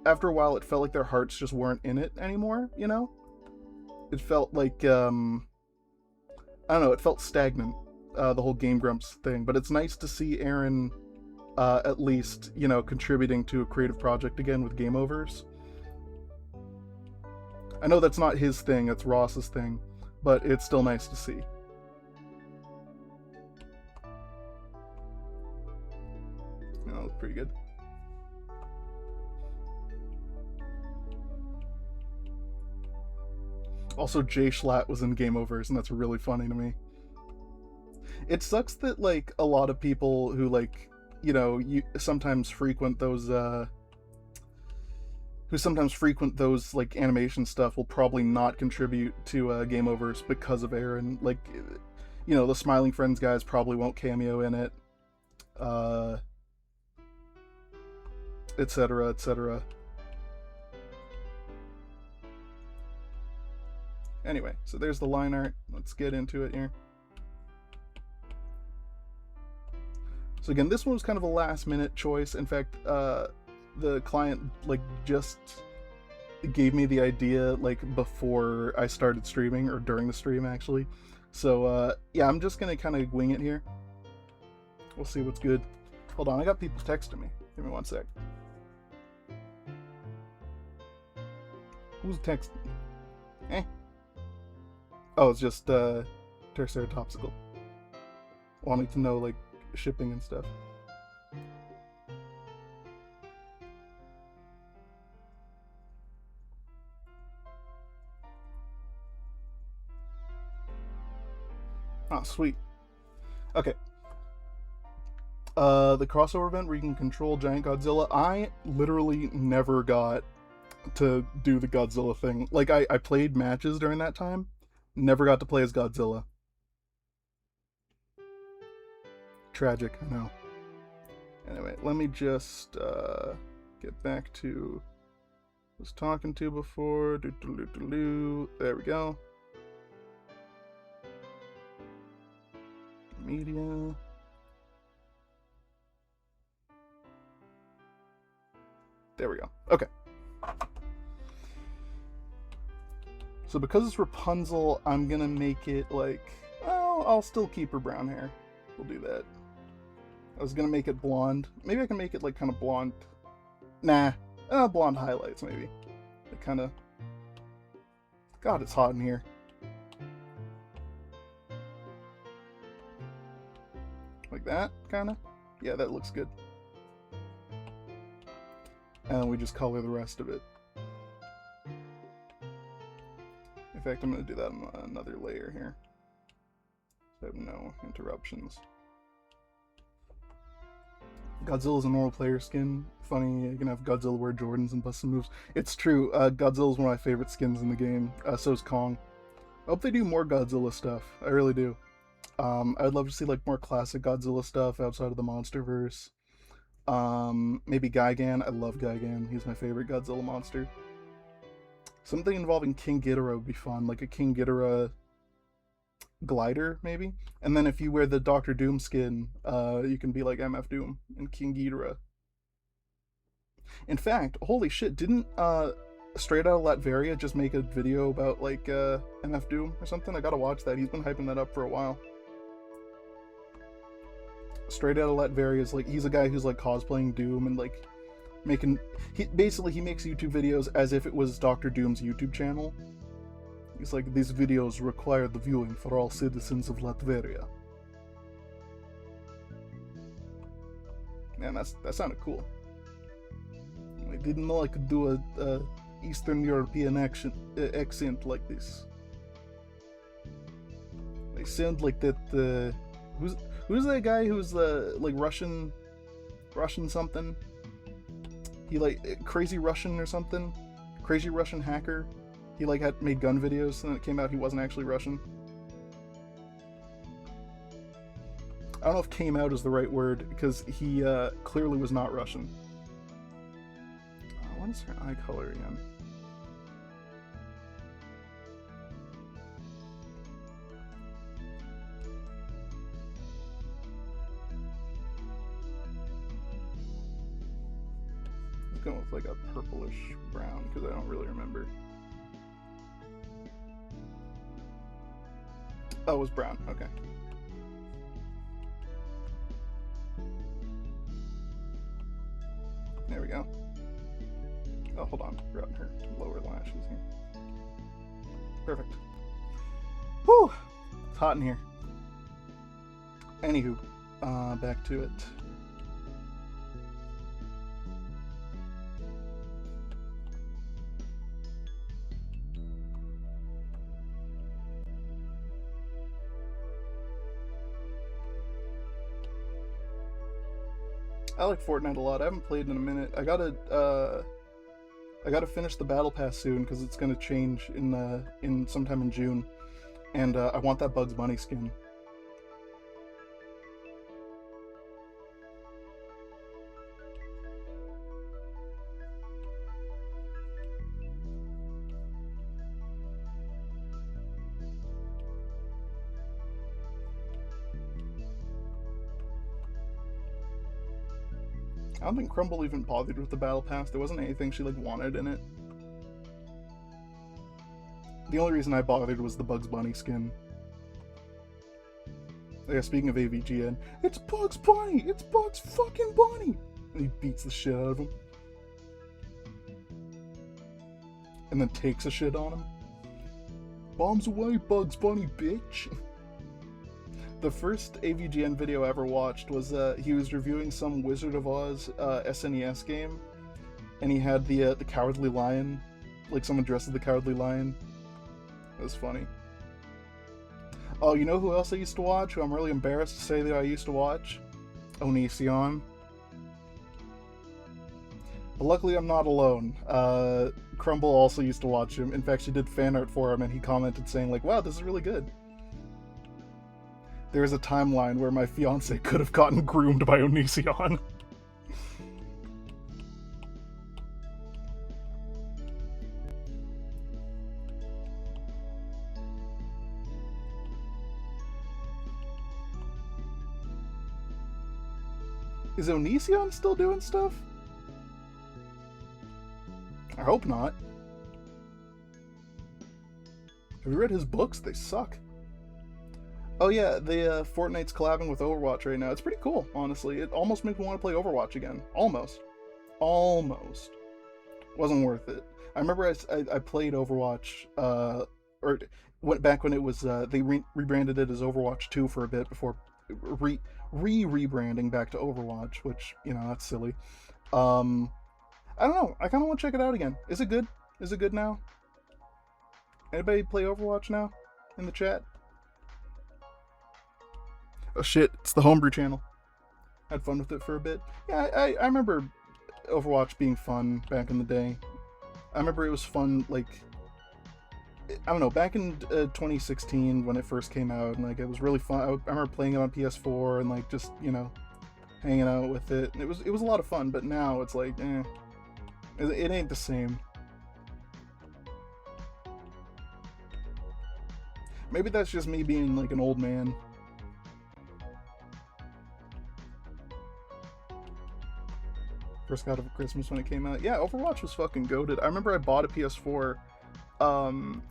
a while it felt like their hearts just weren't in it anymore, you know? It felt like I don't know, it felt stagnant, the whole Game Grumps thing, but it's nice to see Aaron at least, you know, contributing to a creative project again with Game Overs. I know that's not his thing, that's Ross's thing, but it's still nice to see. That looks pretty good. Also, Jay Schlatt was in Game Overs, and that's really funny to me. It sucks that, like, a lot of people who, like, you know, sometimes frequent those, like animation stuff will probably not contribute to Game Overs because of Aaron. Like, you know, the Smiling Friends guys probably won't cameo in it, etc., etc. Anyway, so there's the line art. Let's get into it here. So again, this one was kind of a last minute choice. In fact, the client like just gave me the idea like before I started streaming, or during the stream actually. So yeah, I'm just gonna kind of wing it here. We'll see what's good. Hold on, I got people texting me. Give me one sec. Who's texting? Oh, it's just Triceratopsical wanting to know like shipping and stuff. Oh, sweet. Okay. The crossover event where you can control Giant Godzilla. I literally never got to do the Godzilla thing. Like, I played matches during that time. Never got to play as Godzilla. Tragic, I know. Anyway, let me just get back to who I was talking to before. There we go. Media. There we go. Okay. So because it's Rapunzel, I'm gonna make it like, well, I'll still keep her brown hair. We'll do that. I was gonna make it blonde. Maybe I can make it like kind of blonde. Nah, blonde highlights maybe. It kind of. God, it's hot in here. Like that, kind of. Yeah, that looks good. And we just color the rest of it. In fact, I'm going to do that on another layer here, so I have no interruptions. Godzilla's a normal player skin. Funny, you can have Godzilla wear Jordans and bust some moves. It's true, Godzilla's one of my favorite skins in the game. So is Kong. I hope they do more Godzilla stuff. I really do. I'd love to see like more classic Godzilla stuff outside of the MonsterVerse. Maybe Gigan. I love Gigan. He's my favorite Godzilla monster. Something involving King Ghidorah would be fun, like a King Ghidorah glider, maybe. And then if you wear the Doctor Doom skin, you can be like MF Doom and King Ghidorah. In fact, holy shit, didn't Straight Outta Latveria just make a video about like MF Doom or something? I gotta watch that. He's been hyping that up for a while. Straight Outta Latveria is like, he's a guy who's like cosplaying Doom and like he makes YouTube videos as if it was Doctor Doom's YouTube channel. He's like, these videos require the viewing for all citizens of Latveria. Man, that sounded cool. I didn't know I could do a Eastern European accent like this. They sound like that. Who's that guy who's like Russian something? He like Crazy Russian or something? Crazy Russian hacker. He like had made gun videos and then it came out he wasn't actually Russian. I don't know if "came out" is the right word because he clearly was not Russian. What is her eye color again? Let's go with like a purplish brown because I don't really remember. Oh, it was brown. Okay. There we go. Oh, hold on. Forgotten her lower lashes here. Perfect. Whew! It's hot in here. Anywho, back to it. I like Fortnite a lot. I haven't played in a minute. I gotta finish the battle pass soon because it's gonna change in sometime in June, and I want that Bugs Bunny skin. I don't think Crumble even bothered with the battle pass. There wasn't anything she like wanted in it. The only reason I bothered was the Bugs Bunny skin. Yeah, speaking of AVGN, it's Bugs Bunny! It's Bugs fucking Bunny! And he beats the shit out of him. And then takes a shit on him. Bombs away, Bugs Bunny, bitch! The first AVGN video I ever watched was he was reviewing some Wizard of Oz SNES game, and he had the Cowardly Lion, like someone dressed as the Cowardly Lion. It was funny. Oh, you know who else I used to watch? Who I'm really embarrassed to say that I used to watch? Onision. But luckily I'm not alone. Crumble also used to watch him. In fact, she did fan art for him, and he commented saying like, "Wow, this is really good." There is a timeline where my fiance could have gotten groomed by Onision. Is Onision still doing stuff? I hope not. Have you read his books? They suck. Oh yeah, the Fortnite's collabing with Overwatch right now. It's pretty cool, honestly. It almost makes me want to play Overwatch again. Almost. Almost. Wasn't worth it. I remember I played Overwatch, or went back when it was, they rebranded it as Overwatch 2 for a bit before rebranding back to Overwatch, which, you know, that's silly. I don't know. I kind of want to check it out again. Is it good? Is it good now? Anybody play Overwatch now? In the chat? Oh shit, it's the Homebrew channel. Had fun with it for a bit. Yeah, I remember Overwatch being fun back in the day. I remember it was fun, like, I don't know, back in 2016 when it first came out, and like it was really fun. I remember playing it on PS4 and like just, you know, hanging out with it. It was a lot of fun, but now it's like, it ain't the same. Maybe that's just me being like an old man. First got it for Christmas when it came out. Yeah, Overwatch was fucking goated. I remember I bought a PS4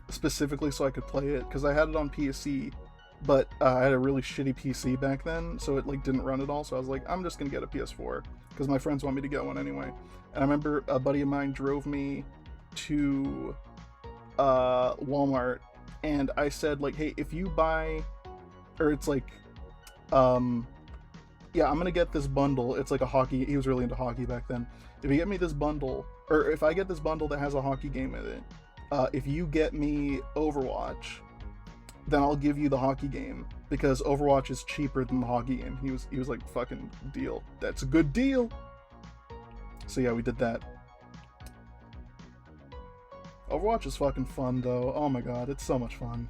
specifically so I could play it, because I had it on PC, but I had a really shitty PC back then, so it like didn't run at all. So I was like, I'm just gonna get a PS4 because my friends want me to get one anyway. And I remember a buddy of mine drove me to Walmart, and I said like, hey, if you buy, or it's like, yeah, I'm gonna get this bundle. It's like a hockey. He was really into hockey back then. If you get me this bundle, or if I get this bundle that has a hockey game in it, if you get me Overwatch, then I'll give you the hockey game, because Overwatch is cheaper than the hockey game. He was like, fucking deal. That's a good deal. So yeah, we did that. Overwatch is fucking fun though. Oh my god, it's so much fun.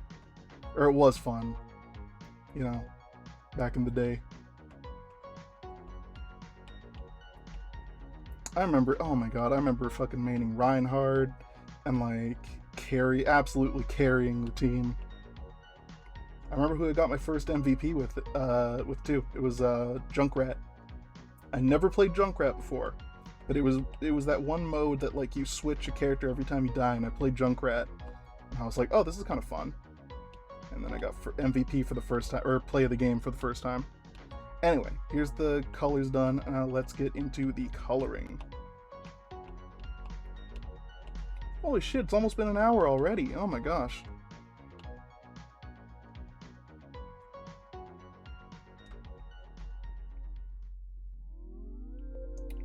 Or it was fun. You know, back in the day. I remember, oh my god, I remember fucking maining Reinhardt and like absolutely carrying the team. I remember who I got my first MVP with too. It was Junkrat. I never played Junkrat before, but it was that one mode that like you switch a character every time you die, and I played Junkrat. And I was like, oh, this is kind of fun. And then I got MVP for the first time, or play of the game for the first time. Anyway, here's the colors done. Let's get into the coloring. Holy shit, it's almost been an hour already. Oh my gosh.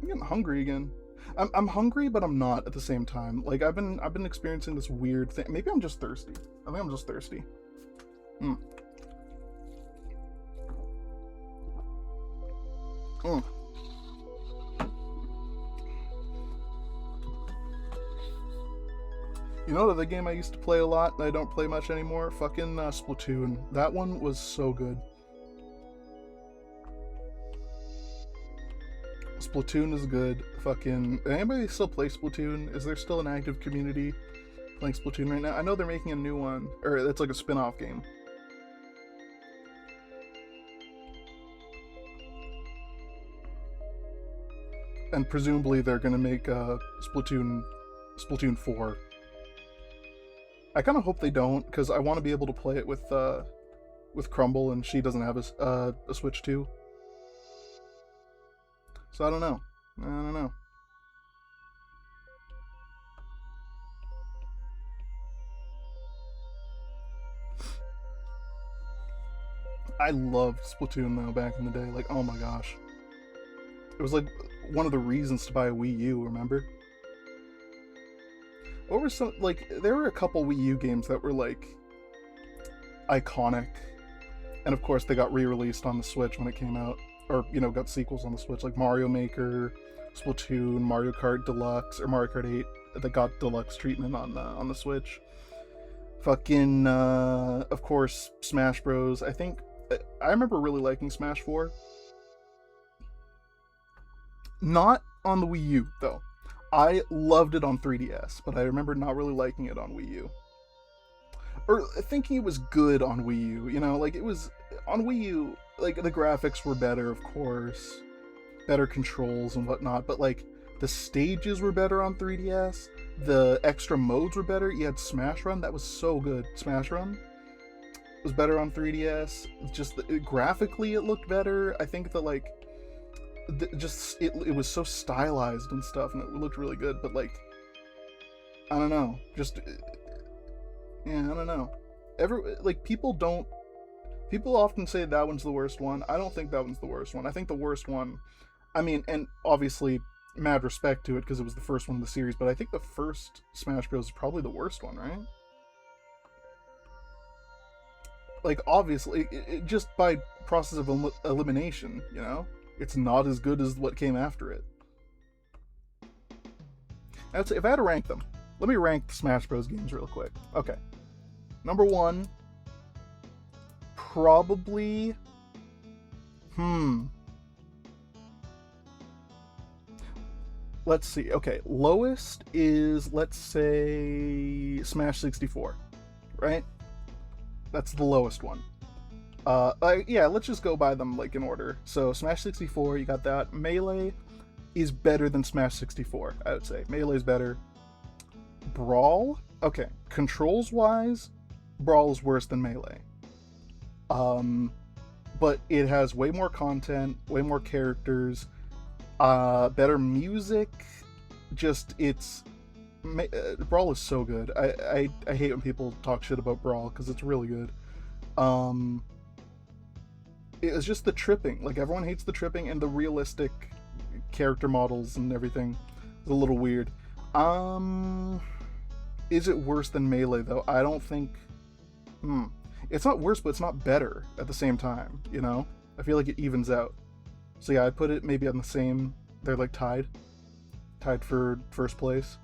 I'm getting hungry again. I'm hungry, but I'm not at the same time. Like I've been experiencing this weird thing. Maybe I'm just thirsty. I think I'm just thirsty. Mm. You know the game I used to play a lot and I don't play much anymore? Fucking Splatoon. That one was so good. Splatoon is good. Fucking... Anybody still play Splatoon? Is there still an active community playing Splatoon right now? I know they're making a new one. Or it's like a spin-off game. And presumably they're gonna make Splatoon 4. I kind of hope they don't, because I want to be able to play it with Crumble, and she doesn't have a Switch too. So I don't know. I loved Splatoon though back in the day. Like, oh my gosh. It was like one of the reasons to buy a Wii U, remember? What were some, like, there were a couple Wii U games that were like iconic. And of course they got re-released on the Switch when it came out. Or, you know, got sequels on the Switch, like Mario Maker, Splatoon, Mario Kart Deluxe, or Mario Kart 8 that got deluxe treatment on the Switch. Fucking, of course, Smash Bros. I remember really liking Smash 4. Not on the Wii U, though. I loved it on 3DS, but I remember not really liking it on Wii U. Or thinking it was good on Wii U, you know, like it was, on Wii U, like the graphics were better, of course, better controls and whatnot, but like the stages were better on 3DS, the extra modes were better. You had Smash Run, that was so good. Smash Run was better on 3DS, just graphically it looked better. I think that like, it was so stylized and stuff, and it looked really good, but like, I don't know, just, yeah, I don't know. People often say that one's the worst one. I don't think that one's the worst one. I think the worst one, I mean, and obviously, mad respect to it because it was the first one in the series, but I think the first Smash Bros. Is probably the worst one, right? Like, obviously, just by process of elimination, you know? It's not as good as what came after it. I'd say, if I had to rank them, let me rank the Smash Bros. Games real quick. Okay. Number 1, probably... let's see. Okay, lowest is, let's say, Smash 64, right? That's the lowest one. Yeah, let's just go by them like in order. So Smash 64, you got that. Melee is better than Smash 64, I would say. Melee is better. Brawl, okay, controls wise, Brawl is worse than Melee. But it has way more content, way more characters, better music. Just Brawl is so good. I hate when people talk shit about Brawl because it's really good. It's just the tripping. Like, everyone hates the tripping, and the realistic character models and everything is a little weird. Is it worse than Melee though? I don't think. It's not worse, but it's not better at the same time. You know, I feel like it evens out. So yeah, I put it maybe on the same. They're like tied for first place.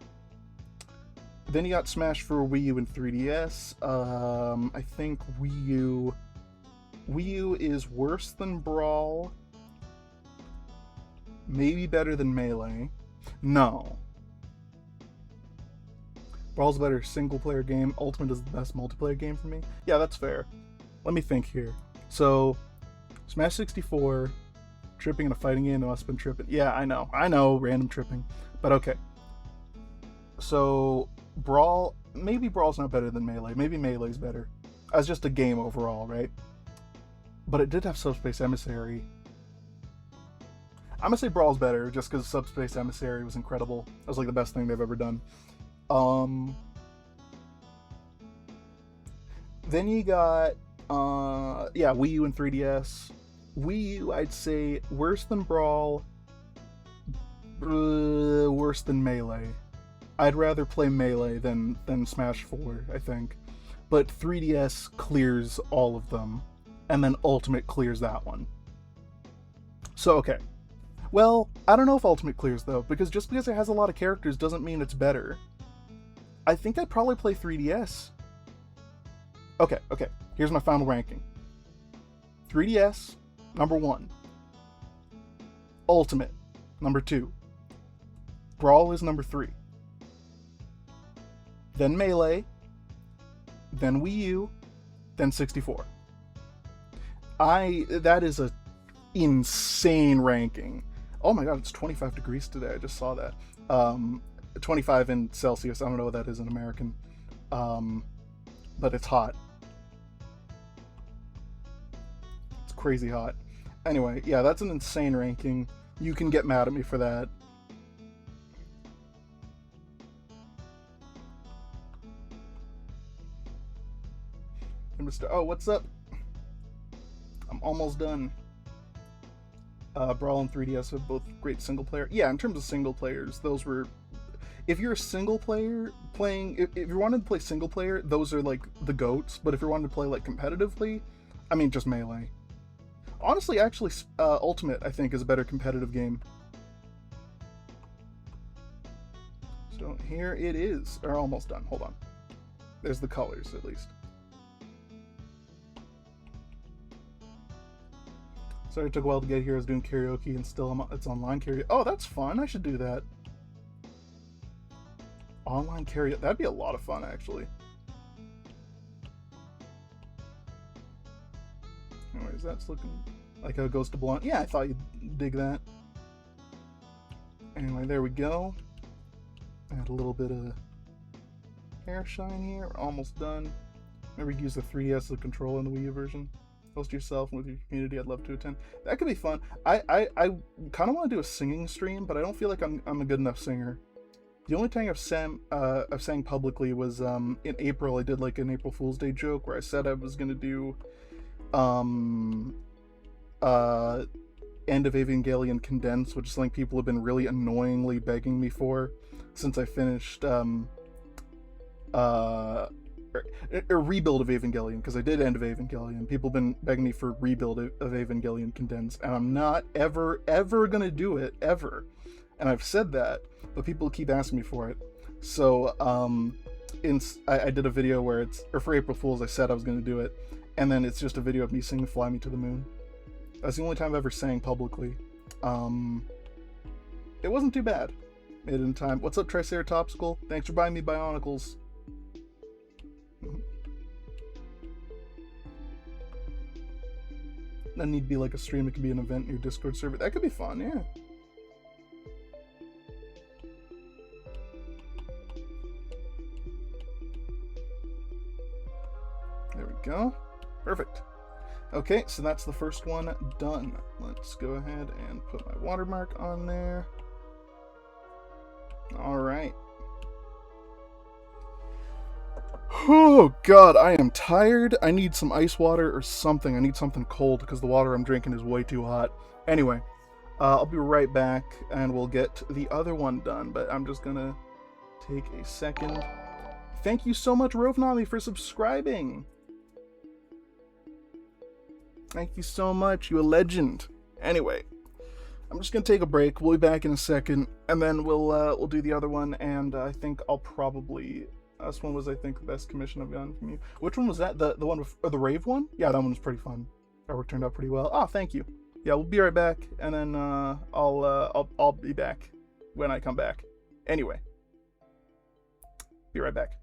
Then you got Smash for Wii U and 3DS. I think Wii U is worse than Brawl. Maybe better than Melee. No. Brawl's a better single-player game. Ultimate is the best multiplayer game for me. Yeah, that's fair. Let me think here. So, Smash 64, tripping in a fighting game, it must have been tripping. Yeah, I know, random tripping. But okay. So, Brawl, maybe Brawl's not better than Melee. Maybe Melee's better. As just a game overall, right? But it did have Subspace Emissary. I'm gonna say Brawl's better, just because Subspace Emissary was incredible. It was like the best thing they've ever done. Then you got, Wii U and 3DS. Wii U, I'd say, worse than Brawl, worse than Melee. I'd rather play Melee than Smash 4, I think. But 3DS clears all of them, and then Ultimate clears that one. So, okay. Well, I don't know if Ultimate clears, though, because just because it has a lot of characters doesn't mean it's better. I think I'd probably play 3DS. Okay. Here's my final ranking. 3DS, number 1. Ultimate, number 2. Brawl is number 3. Then Melee, then Wii U, then 64. That is a insane ranking. Oh my god, it's 25 degrees today. I just saw that. 25 in Celsius. I don't know what that is in American. But it's hot. It's crazy hot. Anyway, yeah, that's an insane ranking. You can get mad at me for that. Oh, what's up? I'm almost done. Brawl and 3DS have both great single player. Yeah, in terms of single players, those were... If you're a single player playing... If you wanted to play single player, those are like the GOATs. But if you wanted to play like competitively, I mean, just Melee. Honestly, actually, Ultimate, I think, is a better competitive game. So here it is. Or almost done. Hold on. There's the colors, at least. Sorry it took a while to get here. I was doing karaoke and still it's online karaoke. Oh, that's fun. I should do that. Online karaoke. That'd be a lot of fun, actually. Anyways, that's looking like how it goes to blonde. Yeah, I thought you'd dig that. Anyway, there we go. Add a little bit of hair shine here. We're almost done. Maybe use the 3DS as a control in the Wii U version. Host yourself with your community. I'd love to attend. That could be fun. I kind of want to do a singing stream, but I don't feel like I'm a good enough singer. The only time I've sang publicly was in April. I did like an April Fool's Day joke where I said I was gonna do End of Evangelion Condensed, which is something people have been really annoyingly begging me for since I finished a rebuild of Evangelion, because I did End of Evangelion. People have been begging me for rebuild of Evangelion Condensed, and I'm not ever gonna do it, ever. And I've said that, but people keep asking me for it. So I did a video where for April Fools I said I was gonna do it, and then it's just a video of me singing Fly Me to the Moon. That's the only time I've ever sang publicly. It wasn't too bad. Made it in time. What's up, Triceratopsical? Thanks for buying me Bionicles. That need to be like a stream. It could be an event in your Discord server. That could be fun, yeah. There we go. Perfect. Okay, so that's the first one done. Let's go ahead and put my watermark on there. All right. Oh god, I am tired. I need some ice water or something. I need something cold because the water I'm drinking is way too hot. Anyway, I'll be right back and we'll get the other one done, but I'm just gonna take a second. Thank you so much, Rovnami, for subscribing. Thank you so much, you a legend. Anyway, I'm just gonna take a break. We'll be back in a second, and then we'll do the other one. And I think I'll probably this one was, I think, the best commission I've gotten from you. Which one was that? The one with, or the rave one? Yeah, that one was pretty fun. That work turned out pretty well. Oh, thank you. Yeah, we'll be right back, and then I'll be back when I come back. Anyway, be right back.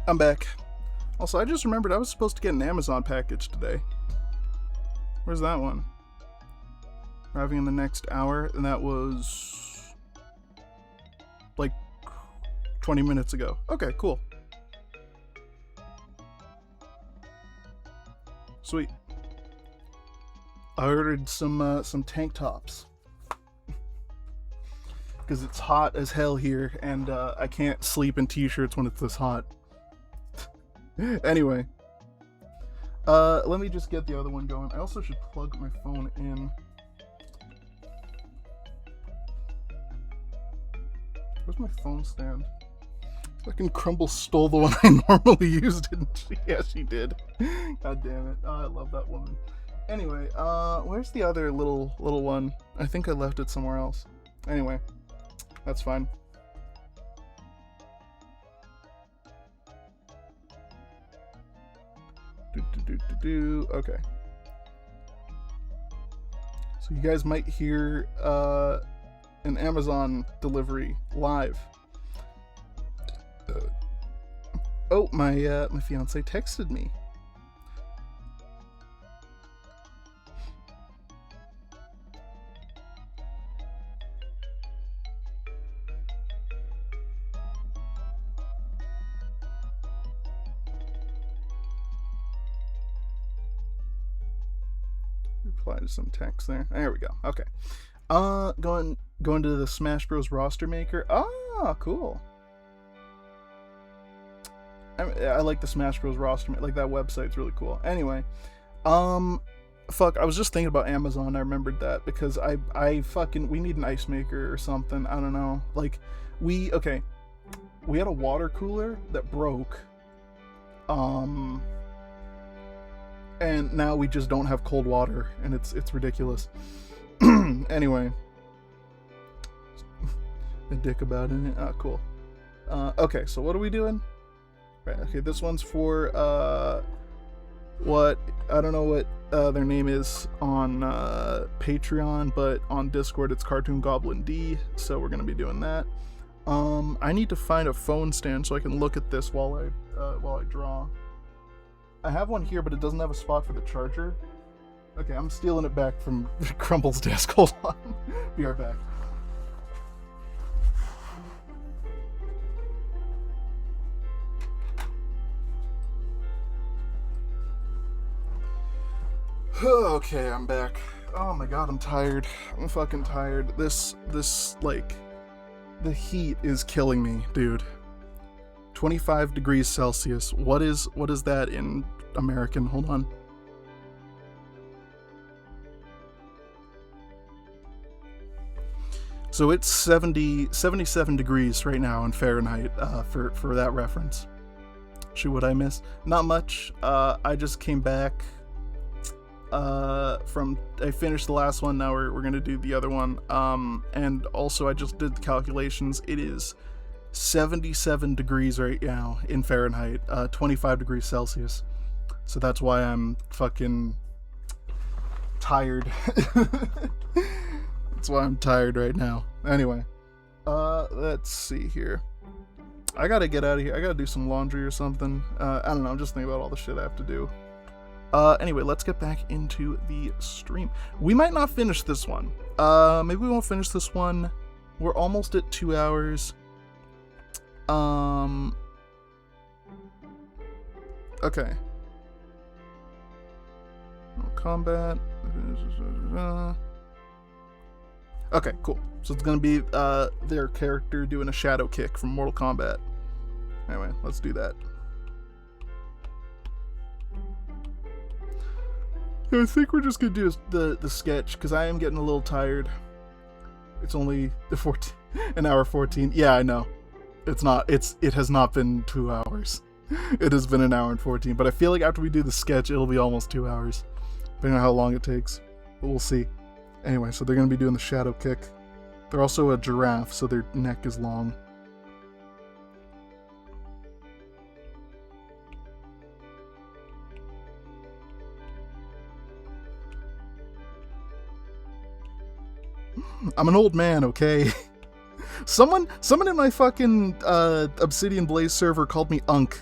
I'm back. Also, I just remembered I was supposed to get an Amazon package today. Where's that one? Arriving in the next hour, and that was like 20 minutes ago. Okay, cool. Sweet. I ordered some tank tops because it's hot as hell here, and I can't sleep in t-shirts when it's this hot. Anyway, let me just get the other one going. I also should plug my phone in. Where's my phone stand? Fucking Crumble stole the one I normally use, didn't she? Yeah, she did. God damn it. Oh, I love that woman. Anyway, where's the other little one? I think I left it somewhere else. Anyway, that's fine. Okay. So you guys might hear an Amazon delivery live. Oh, my fiance texted me. Reply to some text there. There we go. Okay. Going to the Smash Bros. Roster Maker. Ah, cool. I like the Smash Bros. Roster Maker. Like, that website's really cool. Anyway, fuck, I was just thinking about Amazon. I remembered that because I fucking, we need an ice maker or something. I don't know. Like, we had a water cooler that broke. And now we just don't have cold water, and it's ridiculous. Anyway, a dick about it. Ah, cool. Okay, so what are we doing? Right. Okay, this one's for what, I don't know what their name is on Patreon, but on Discord it's Cartoon Goblin D. So we're gonna be doing that. I need to find a phone stand so I can look at this while I draw. I have one here, but it doesn't have a spot for the charger. Okay, I'm stealing it back from Crumble's desk. Hold on. Be right back. Okay, I'm back. Oh my god, I'm tired. I'm fucking tired. This, like, the heat is killing me, dude. 25 degrees Celsius. What is that in American? Hold on. So it's 77 degrees right now in Fahrenheit, for that reference. Shoot, what I miss? Not much. I just came back I finished the last one. Now we're gonna do the other one. And also I just did the calculations. It is 77 degrees right now in Fahrenheit, 25 degrees Celsius. So that's why I'm fucking tired. That's why I'm tired right now. Anyway, let's see here. I gotta get out of here. I gotta do some laundry or something. I don't know. I'm just thinking about all the shit I have to do. Anyway, let's get back into the stream. We might not finish this one. Maybe we won't finish this one. We're almost at 2 hours. Okay. Combat. Okay, cool. So it's gonna be their character doing a shadow kick from Mortal Kombat. Anyway, let's do that. I think we're just gonna do the sketch because I am getting a little tired. It's only an hour 14. Yeah, I know. It has not been 2 hours. It has been an hour and 14. But I feel like after we do the sketch, it'll be almost 2 hours, depending on how long it takes. But we'll see. Anyway, so they're gonna be doing the shadow kick. They're also a giraffe, so their neck is long. I'm an old man, okay? Someone in my fucking Obsidian Blaze server called me Unk.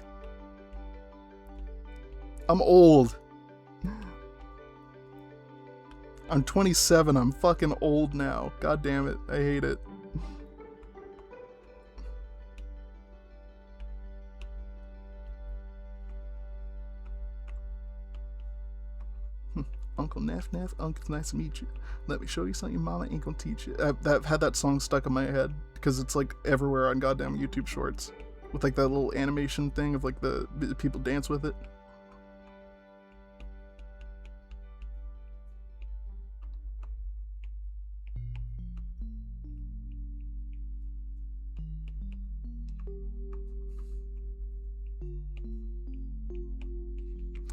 I'm old. I'm 27. I'm fucking old now. God damn it. I hate it. Uncle Neff Neff, Uncle, it's nice to meet you. Let me show you something your mama ain't gonna teach you. I've had that song stuck in my head because it's like everywhere on goddamn YouTube Shorts with like that little animation thing of like the people dance with it.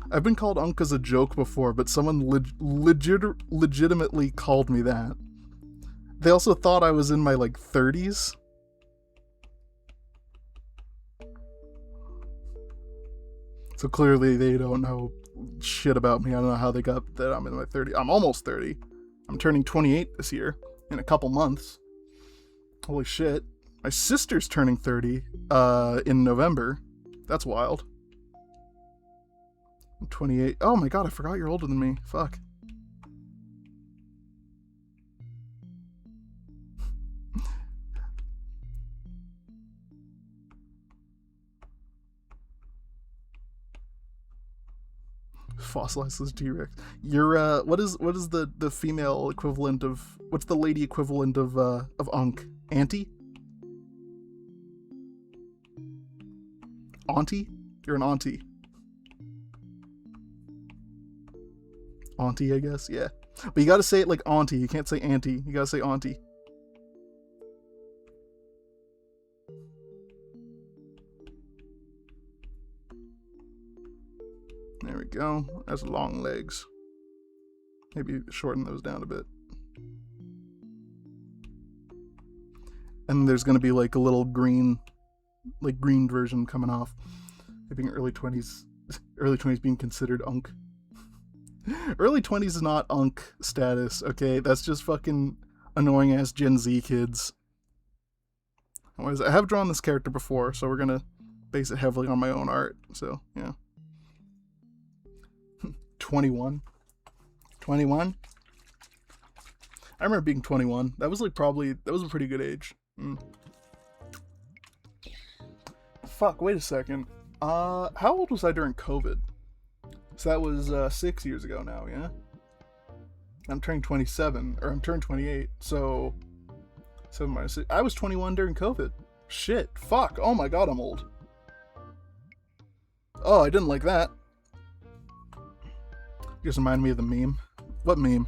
I've been called Unk as a joke before, but someone legitimately called me that. They also thought I was in my, like, 30s. So clearly they don't know shit about me. I don't know how they got that I'm in my 30s. I'm almost 30. I'm turning 28 this year, in a couple months. Holy shit. My sister's turning 30 in November. That's wild. I'm 28. Oh my god, I forgot you're older than me. Fuck. fossilize this T-Rex. You're what is the female equivalent of, what's the lady equivalent of Ankh? Auntie? Auntie? You're an auntie. Auntie, I guess, yeah. But you gotta say it like auntie. You can't say auntie. You gotta say auntie. There we go. That's long legs. Maybe shorten those down a bit. And there's gonna be like a little green version coming off. Maybe early 20s being considered unk. Early 20s is not unk status, okay? That's just fucking annoying ass Gen Z kids. Anyways, I have drawn this character before, so we're gonna base it heavily on my own art. So, yeah. 21. 21? I remember being 21. That was like that was a pretty good age. Fuck, wait a second. How old was I during COVID? So that was 6 years ago now, yeah? I'm turning 27, or I'm turning 28, so 7 minus 6. I was 21 during COVID. Shit, fuck, oh my god, I'm old. Oh, I didn't like that. You just remind me of the meme. What meme?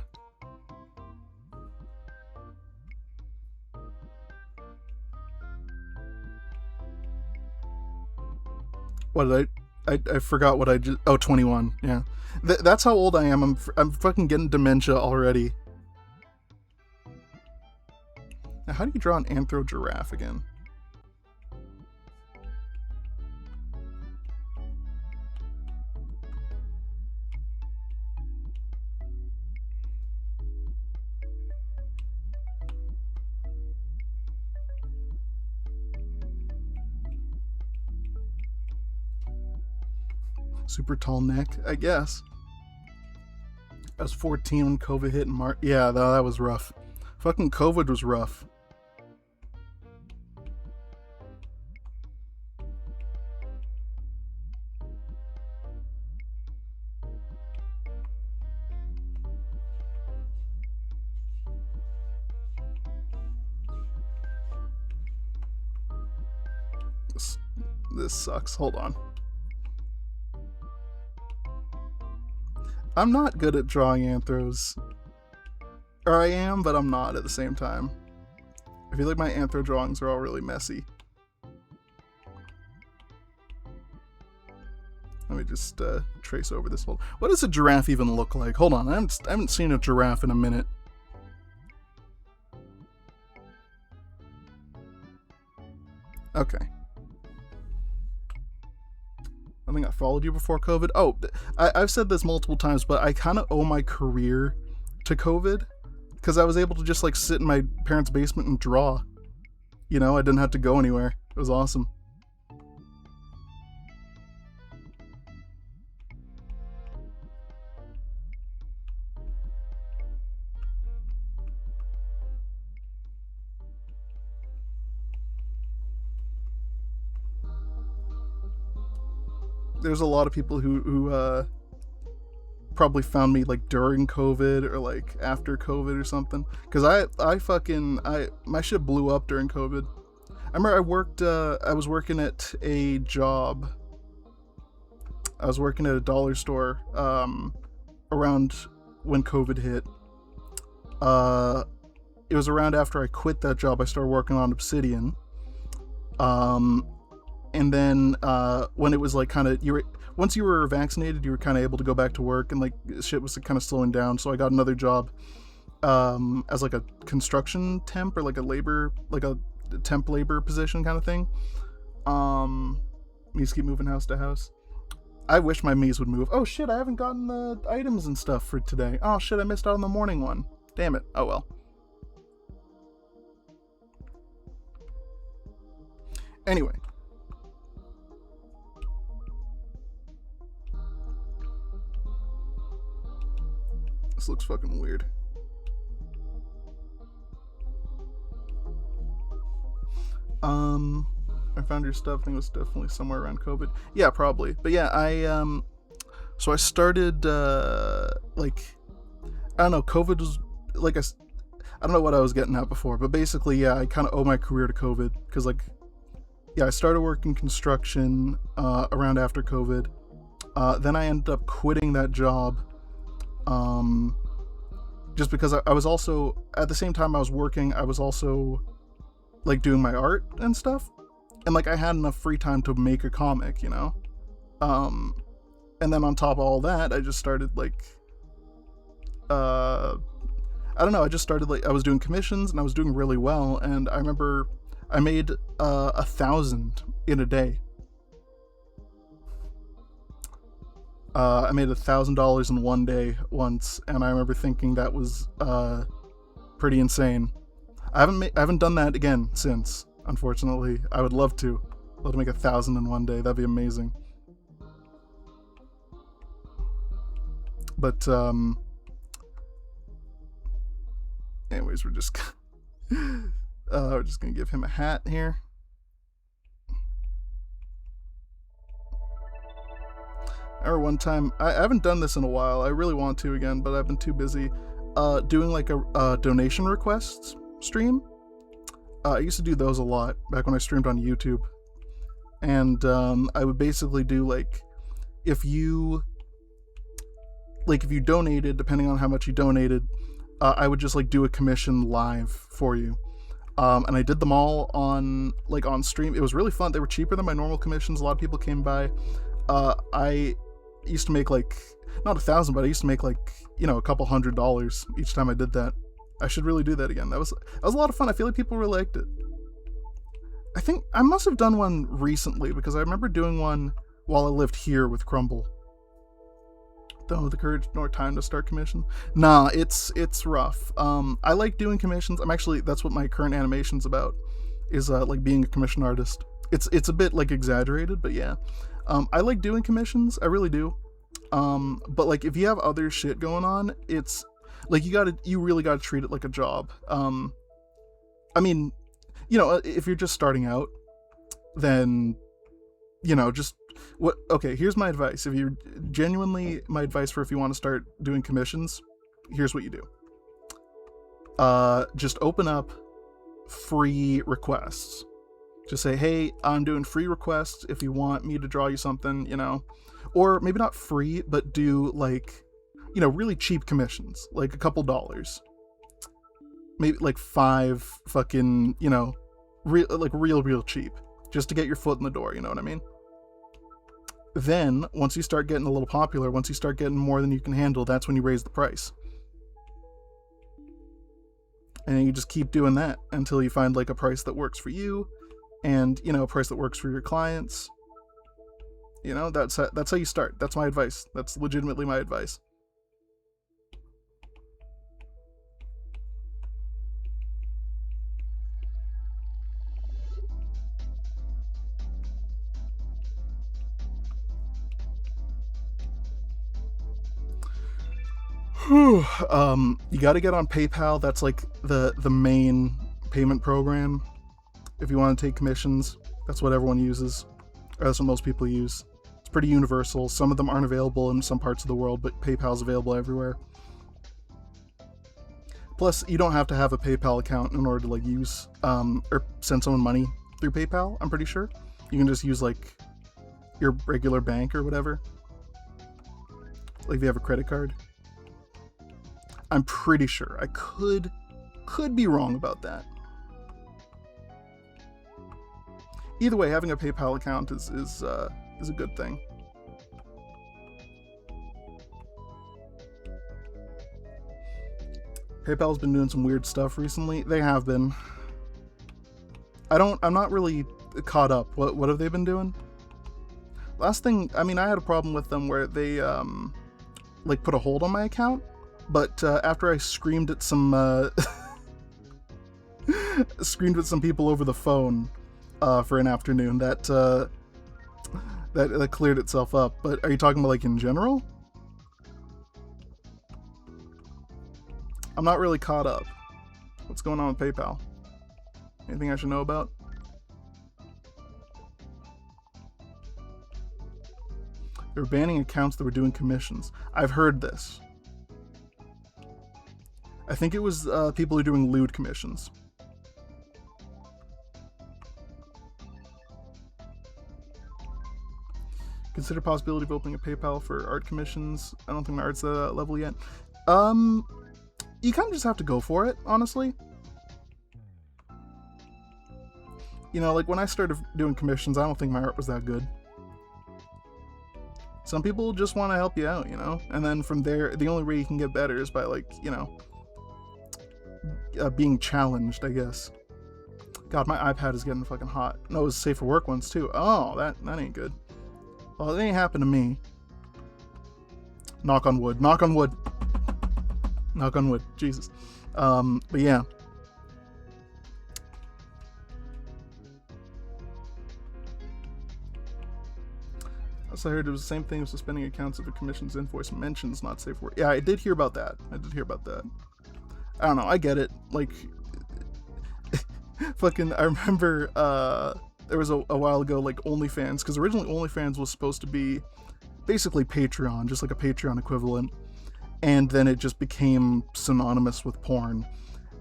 What did I forgot what I just... Oh, 21. Yeah. That's how old I am. I'm fucking getting dementia already. Now, how do you draw an anthro giraffe again? Super tall neck, I guess. I was 14 when COVID hit in March. Yeah, that was rough. Fucking COVID was rough. This sucks. Hold on. I'm not good at drawing anthros. Or I am, but I'm not at the same time. I feel like my anthro drawings are all really messy. Let me just trace over this whole... What does a giraffe even look like? Hold on, I haven't seen a giraffe in a minute. Okay. I think I followed you before COVID. Oh, I've said this multiple times, but I kind of owe my career to COVID, because I was able to just like sit in my parents' basement and draw. You know, I didn't have to go anywhere. It was awesome. There's a lot of people who probably found me like during COVID or like after COVID or something, because my shit blew up during COVID. I remember I was working at a job. I was working at a dollar store around when COVID hit. It was around after I quit that job I started working on Obsidian. And then when it was like kind of, once you were vaccinated, you were kind of able to go back to work, and like shit was kind of slowing down. So I got another job as like a construction temp, or like a temp labor position kind of thing. Me's keep moving house to house. I wish my Mies would move. Oh shit, I haven't gotten the items and stuff for today. Oh shit, I missed out on the morning one. Damn it. Oh well. Anyway. This looks fucking weird. I found your stuff. I think it was definitely somewhere around COVID. Yeah, probably. But yeah, So I started, like, I don't know, COVID was, like, I don't know what I was getting at before, but basically, yeah, I kind of owe my career to COVID, because, like, yeah, I started working construction around after COVID. Then I ended up quitting that job, just because I was also, at the same time I was working, I was also, like, doing my art and stuff, and, like, I had enough free time to make a comic, you know? And then on top of all that, I just started, like, I don't know, I just started, like, I was doing commissions, and I was doing really well, and I remember I made 1,000 in a day. I made $1,000 in one day once, and I remember thinking that was pretty insane. I haven't done that again since, unfortunately. I would love to. Love to make 1,000 in one day. That'd be amazing. But anyways, we're just gonna give him a hat here. I remember one time, I haven't done this in a while, I really want to again, but I've been too busy, doing like a donation requests stream. I used to do those a lot back when I streamed on YouTube. And I would basically do, like, if you donated, depending on how much you donated, I would just, like, do a commission live for you. And I did them all on stream. It was really fun. They were cheaper than my normal commissions. A lot of people came by. I used to make, like, not 1,000, but I used to make, like, you know, a couple $100 each time I did that. I should really do that again. That was a lot of fun. I feel like people really liked it. I think I must have done one recently, because I remember doing one while I lived here with Crumble. Don't have the courage nor time to start commission. Nah, it's rough. I like doing commissions. That's what my current animation's about, is like being a commission artist. It's a bit, like, exaggerated, but yeah. I like doing commissions, I really do. But, like, if you have other shit going on, it's like you really gotta treat it like a job. I mean, you know, if you're just starting out, then, you know, okay, here's my advice. If you genuinely, my advice for if you want to start doing commissions, here's what you do. Just open up free requests. Just say, hey, I'm doing free requests if you want me to draw you something, you know. Or maybe not free, but do, like, you know, really cheap commissions, like a couple dollars. Maybe like 5 fucking, you know, real cheap, just to get your foot in the door, you know what I mean? Then, once you start getting a little popular, once you start getting more than you can handle, that's when you raise the price. And you just keep doing that until you find, like, a price that works for you, and, you know, a price that works for your clients. You know, that's how you start. That's my advice. That's legitimately my advice. You gotta get on PayPal. That's, like, the main payment program if you want to take commissions. That's what everyone uses, or that's what most people use. It's pretty universal. Some of them aren't available in some parts of the world, but PayPal's available everywhere. Plus, you don't have to have a PayPal account in order to, like, use or send someone money through PayPal, I'm pretty sure. You can just use, like, your regular bank or whatever. Like, if you have a credit card. I'm pretty sure. I could be wrong about that. Either way, having a PayPal account is a good thing. PayPal's been doing some weird stuff recently. They have been. I'm not really caught up. What have they been doing? Last thing, I mean, I had a problem with them where they like, put a hold on my account, but after I screamed at some people over the phone for an afternoon, that cleared itself up. But are you talking about, like, in general? I'm not really caught up. What's going on with PayPal? Anything I should know about? They were banning accounts that were doing commissions. I've heard this. I think it was people who are doing lewd commissions. Consider possibility of opening a PayPal for art commissions. I don't think my art's at that level yet. You kind of just have to go for it, honestly. You know, like when I started doing commissions, I don't think my art was that good. Some people just want to help you out, you know? And then from there, the only way you can get better is by, like, you know, being challenged, I guess. God, my iPad is getting fucking hot. No, it was safe for work ones, too. Oh, that ain't good. Well, it ain't happened to me. Knock on wood. Knock on wood. Knock on wood. Jesus. But yeah. So I heard it was the same thing as suspending accounts if a commission's invoice mentions not safe for work. Yeah, I did hear about that. I don't know. I get it. Like, fucking, I remember, there was a while ago, like, OnlyFans, because originally OnlyFans was supposed to be basically Patreon, just like a Patreon equivalent, and then it just became synonymous with porn.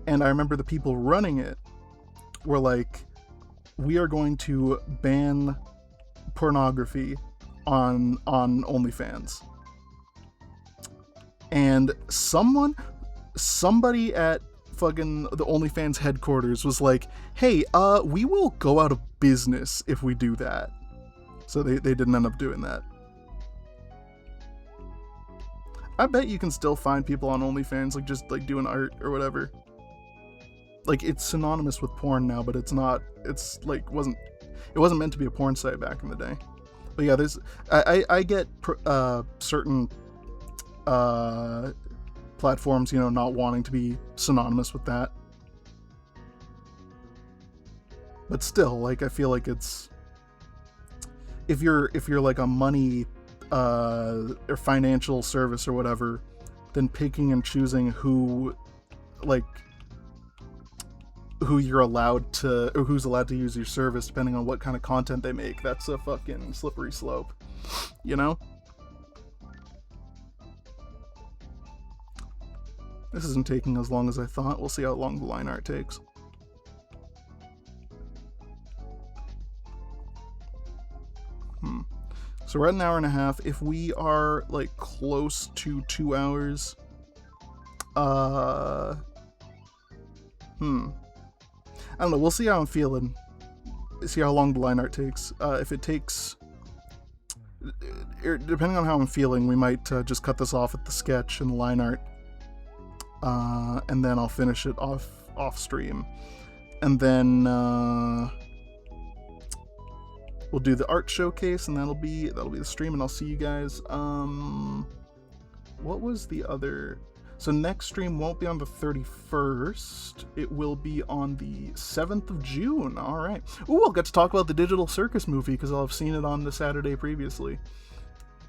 And I remember the people running it were like, we are going to ban pornography on OnlyFans. And somebody at fucking the OnlyFans headquarters was like, hey, we will go out of business if we do that. So they didn't end up doing that. I bet you can still find people on OnlyFans, like, just, like, doing art or whatever. Like, it's synonymous with porn now, but it's not, it's, like, it wasn't meant to be a porn site back in the day. But yeah, I get certain platforms, you know, not wanting to be synonymous with that. But still, like, I feel like it's, if you're like a money or financial service or whatever, then picking and choosing who you're allowed to, or who's allowed to use your service depending on what kind of content they make, that's a fucking slippery slope, you know? This isn't taking as long as I thought. We'll see how long the line art takes. So we're at an hour and a half. If we are, like, close to 2 hours, I don't know. We'll see how I'm feeling. See how long the line art takes. If it takes, depending on how I'm feeling, we might just cut this off at the sketch and the line art, and then I'll finish it off stream, and then we'll do the art showcase, and that'll be the stream, and I'll see you guys. What was the other? So next stream won't be on the 31st. It will be on the 7th of June. All right. Ooh, I'll get to talk about the Digital Circus movie because I'll have seen it on the Saturday previously.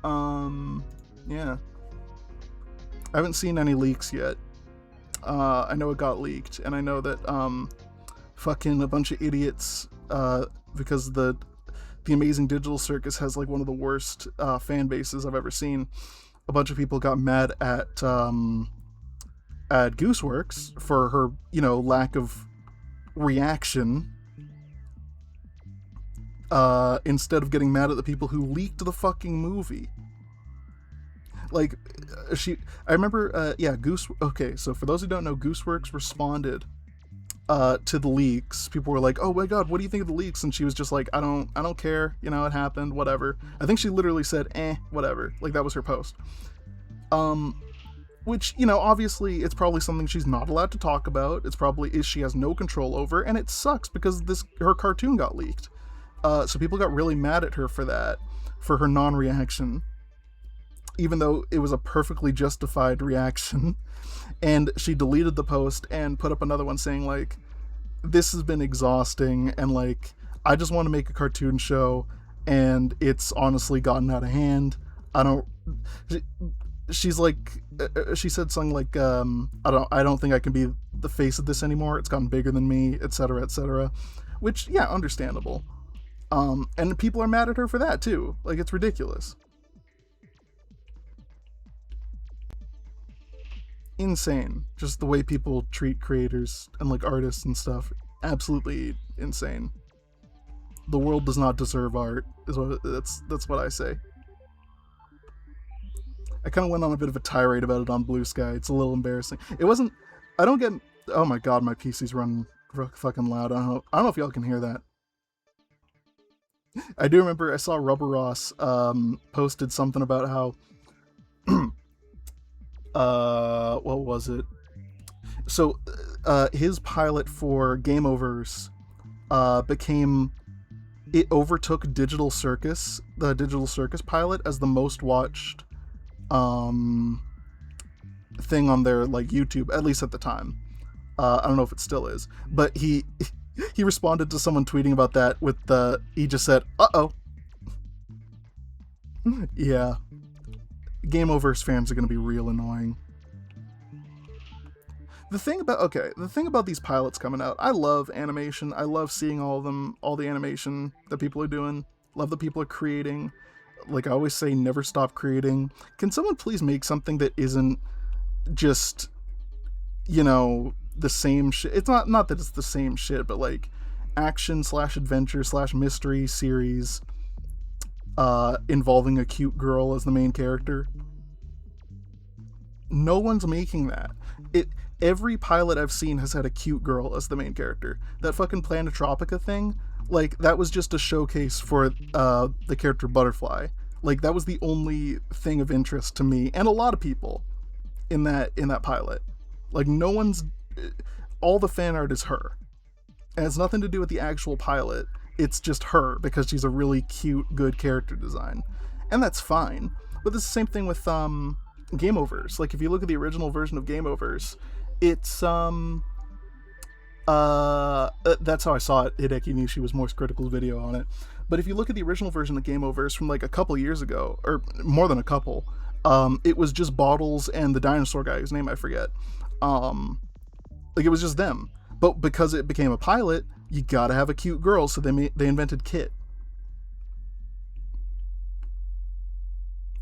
Yeah. I haven't seen any leaks yet. I know it got leaked, and I know that fucking a bunch of idiots, because the Amazing Digital Circus has, like, one of the worst fan bases I've ever seen. A bunch of people got mad at Gooseworks for her, you know, lack of reaction, instead of getting mad at the people who leaked the fucking movie. Like, I remember, okay, so for those who don't know, Gooseworks responded to the leaks. People were like, oh my god, what do you think of the leaks? And she was just like, I don't care, you know, it happened, whatever. I think she literally said, whatever. Like, that was her post. Which, you know, obviously it's probably something she's not allowed to talk about. It's probably she has no control over, and it sucks because her cartoon got leaked. So people got really mad at her for that, for her non-reaction, even though it was a perfectly justified reaction. And she deleted the post and put up another one saying, like, this has been exhausting, and, like, I just want to make a cartoon show, and it's honestly gotten out of hand. She's like, she said something like, I don't think I can be the face of this anymore. It's gotten bigger than me, etc., etc. Which, yeah, understandable. And people are mad at her for that too. Like, it's ridiculous. insane. Just the way people treat creators and like artists and stuff, absolutely insane. The world does not deserve art. That's what I say. I kind of went on a bit of a tirade about it on Blue Sky. It's a little embarrassing. It wasn't. I don't get. Oh my god, my PC's running fucking loud. I don't know if y'all can hear that. I do remember I saw Rubber Ross posted something about how what was it? So his pilot for Game Overs it overtook Digital Circus, the Digital Circus pilot, as the most watched thing on their like YouTube, at least at the time. I don't know if it still is, but he responded to someone tweeting about that with he just said, "Uh-oh." Yeah. Game Overs fans are going to be real annoying. The thing about these pilots coming out, I love animation. I love seeing all of them, all the animation that people are doing. Love that people are creating. Like I always say, never stop creating. Can someone please make something that isn't just, the same shit? It's not that it's the same shit, but like action/adventure/mystery series involving a cute girl as the main character. No one's making that. Every pilot I've seen has had a cute girl as the main character. That fucking Planetropica thing, like, that was just a showcase for the character Butterfly. Like, that was the only thing of interest to me and a lot of people in that pilot. Like, all the fan art is her. And it's nothing to do with the actual pilot. It's just her, because she's a really cute, good character design. And that's fine. But it's the same thing with Game Overs. Like, if you look at the original version of Game Overs, it's that's how I saw it. Hideki Nishi was Critical's video on it. But if you look at the original version of Game Overs from like a couple years ago, or more than a couple, it was just Bottles and the dinosaur guy whose name I forget. Like, it was just them. But because it became a pilot, you gotta have a cute girl, so they invented Kit.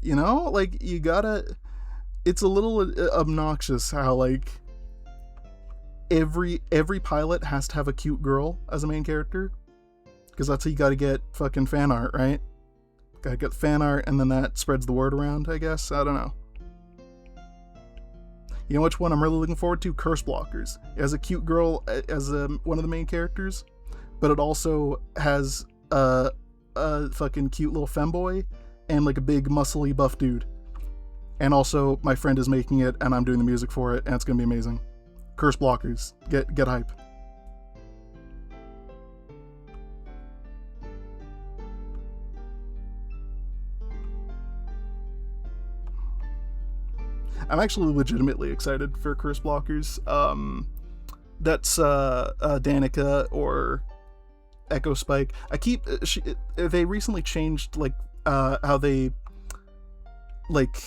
Like, you gotta... It's a little obnoxious how, like, every pilot has to have a cute girl as a main character, because that's how you gotta get fucking fan art, right? Gotta get fan art, and then that spreads the word around, I guess. I don't know. You know which one I'm really looking forward to? Curse Blockers. It has a cute girl as one of the main characters, but it also has a fucking cute little femboy and like a big muscly buff dude. And also, my friend is making it, and I'm doing the music for it, and it's gonna be amazing. Curse Blockers. Get hype. I'm actually legitimately excited for Curse Blockers. That's Danica or Echo Spike. They recently changed like how they like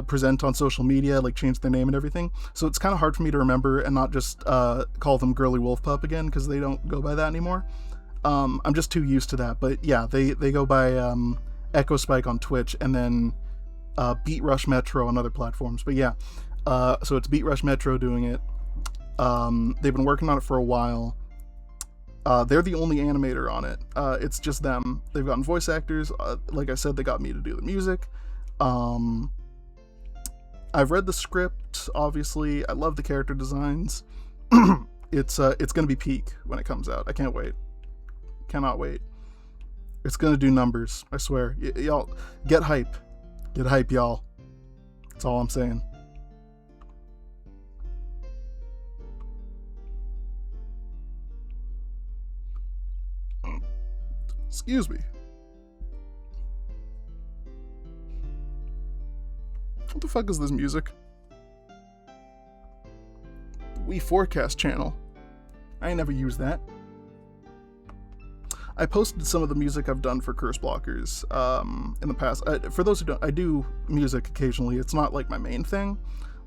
present on social media, like changed their name and everything. So it's kind of hard for me to remember and not just call them Girly Wolf Pup again, because they don't go by that anymore. I'm just too used to that. But yeah, they go by Echo Spike on Twitch, and then Beat Rush Metro on other platforms. But yeah, so it's Beat Rush Metro doing it. They've been working on it for a while. They're the only animator on it. It's just them. They've gotten voice actors. Like I said, they got me to do the music. I've read the script, obviously. I love the character designs. It's gonna be peak when it comes out. I can't wait. Cannot wait. It's gonna do numbers, I swear. Y'all, get hype. Get hype, y'all. That's all I'm saying. Excuse me. What the fuck is this music? We Forecast channel. I ain't never used that. I posted some of the music I've done for Curse Blockers in the past. For those who don't, I do music occasionally. It's not like my main thing,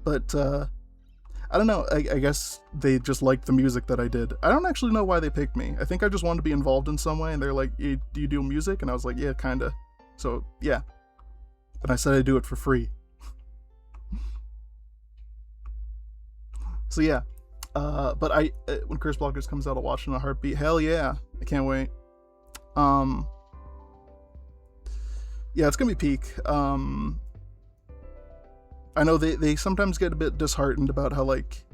but I don't know. I guess they just liked the music that I did. I don't actually know why they picked me. I think I just wanted to be involved in some way, and they're like, do you do music? And I was like, yeah, kinda. So, yeah. And I said I'd do it for free. So yeah, but when Curse Blockers comes out, I'll watch it in a heartbeat. Hell yeah, I can't wait. Yeah, it's gonna be peak. I know they sometimes get a bit disheartened about how like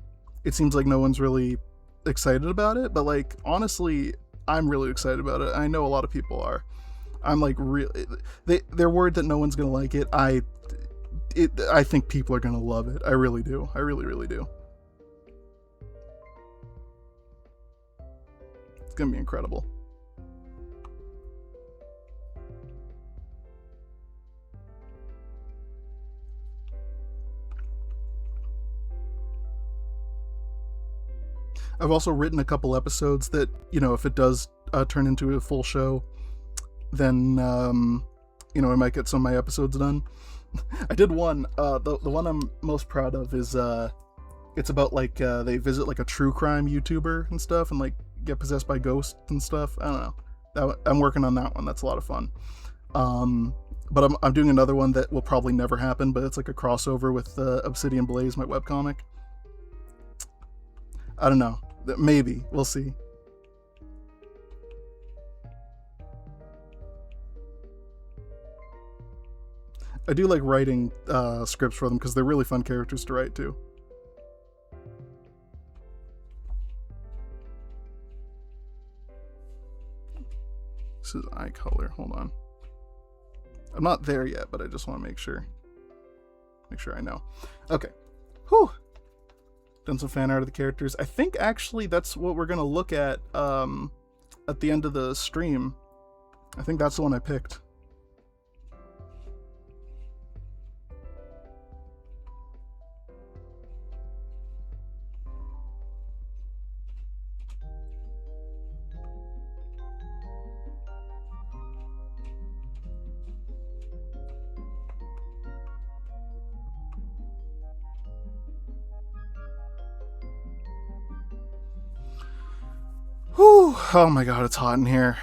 it seems like no one's really excited about it, but like honestly, I'm really excited about it. I know a lot of people are. I'm like really they're worried that no one's gonna like it. I think people are gonna love it. I really do. I really do. It's gonna be incredible. I've also written a couple episodes that, you know, if it does turn into a full show, then, you know, I might get some of my episodes done. I did one, the one I'm most proud of is, it's about like, they visit like a true crime YouTuber and stuff and like get possessed by ghosts and stuff. I don't know. I'm working on that one. That's a lot of fun. But I'm doing another one that will probably never happen, but it's like a crossover with Obsidian Blaze, my webcomic. I don't know. Maybe. We'll see. I do like writing scripts for them because they're really fun characters to write too. This is eye color. Hold on. I'm not there yet, but I just want to make sure. Make sure I know. Okay. Whew. Done some fan art of the characters. I think actually that's what we're gonna look at the end of the stream. I think that's the one I picked. Whew. Oh my god, it's hot in here.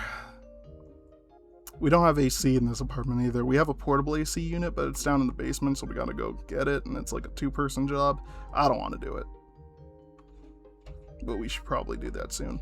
We don't have AC in this apartment either. We have a portable AC unit, but it's down in the basement, so we gotta go get it, and it's like a 2-person job. I don't want to do it. But we should probably do that soon.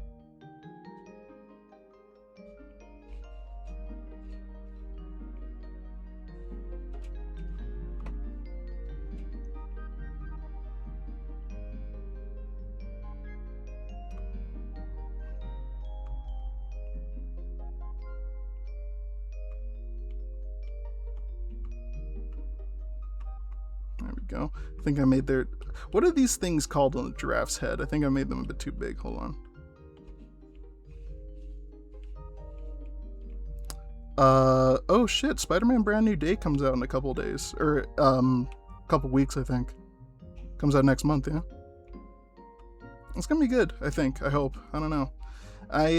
There we go. I think I made their... What are these things called on a giraffe's head? I think I made them a bit too big. Hold on. Oh shit, Spider-Man Brand New Day comes out in a couple days. Or, couple weeks, I think. Comes out next month, yeah? It's gonna be good, I think. I hope. I don't know. I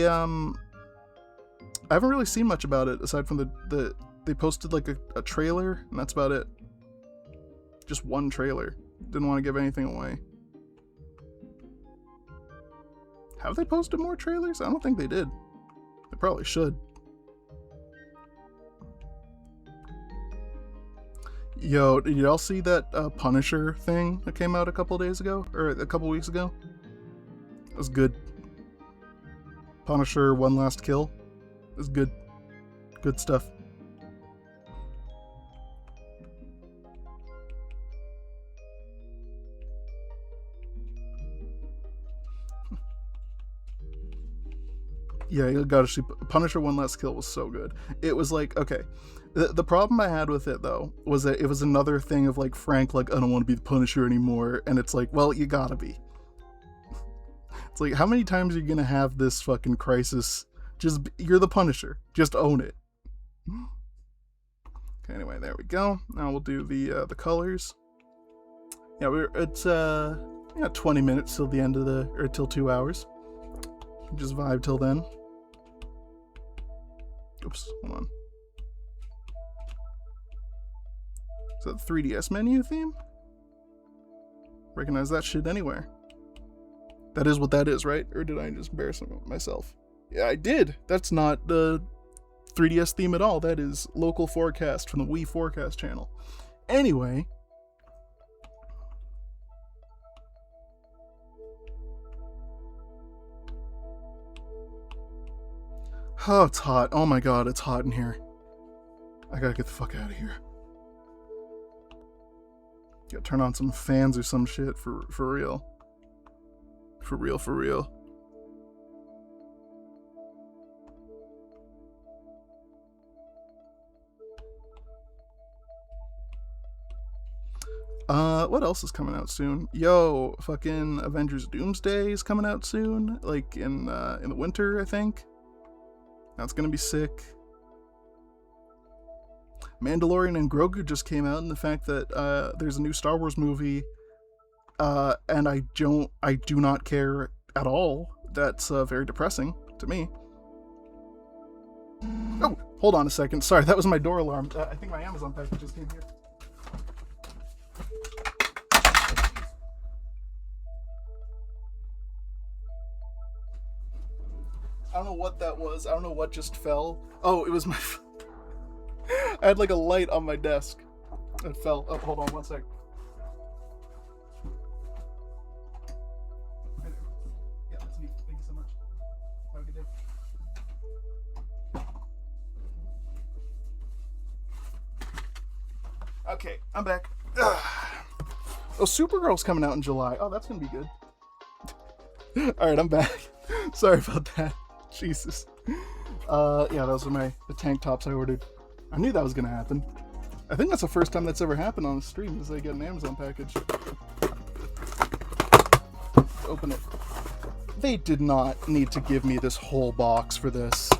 haven't really seen much about it, aside from they posted like a trailer, and that's about it. Just one trailer. Didn't want to give anything away. Have they posted more trailers? I don't think they did. They probably should. Yo, did y'all see that Punisher thing that came out a couple days ago? Or a couple weeks ago? It was good. Punisher One Last Kill. It was good. Good stuff. Yeah, you gotta see Punisher One Last Kill was so good. It was like, okay. The problem I had with it, though, was that it was another thing of like Frank, like, I don't want to be the Punisher anymore. And it's like, well, you gotta be. It's like, how many times are you gonna have this fucking crisis? You're the Punisher. Just own it. Okay, anyway, there we go. Now we'll do the colors. Yeah, it's 20 minutes till the end of till 2 hours. Just vibe till then. Oops, hold on. Is that the 3DS menu theme? Recognize that shit anywhere. That is what that is, right? Or did I just embarrass myself? Yeah, I did. That's not the 3DS theme at all. That is local forecast from the Wii Forecast channel. Anyway. Oh, it's hot. Oh my god, it's hot in here. I gotta get the fuck out of here. Gotta turn on some fans or some shit for real. For real. What else is coming out soon? Yo, fucking Avengers Doomsday is coming out soon, like in the winter, I think. That's gonna be sick. Mandalorian and Grogu just came out, and the fact that there's a new Star Wars movie, and I do not care at all. That's very depressing to me. Oh, hold on a second. Sorry, that was my door alarm. I think my Amazon package just came here. I don't know what that was. I don't know what just fell. Oh, it was my... I had like a light on my desk. It fell. Oh, hold on one sec. Yeah, that's neat. Thank you so much. Have a good day. Okay, I'm back. Ugh. Oh, Supergirl's coming out in July. Oh, that's gonna be good. Alright, I'm back. Sorry about that. Jesus. Yeah, those are the tank tops I ordered. I knew that was gonna happen. I think that's the first time that's ever happened on a stream, is I get an Amazon package. Open it. They did not need to give me this whole box for this.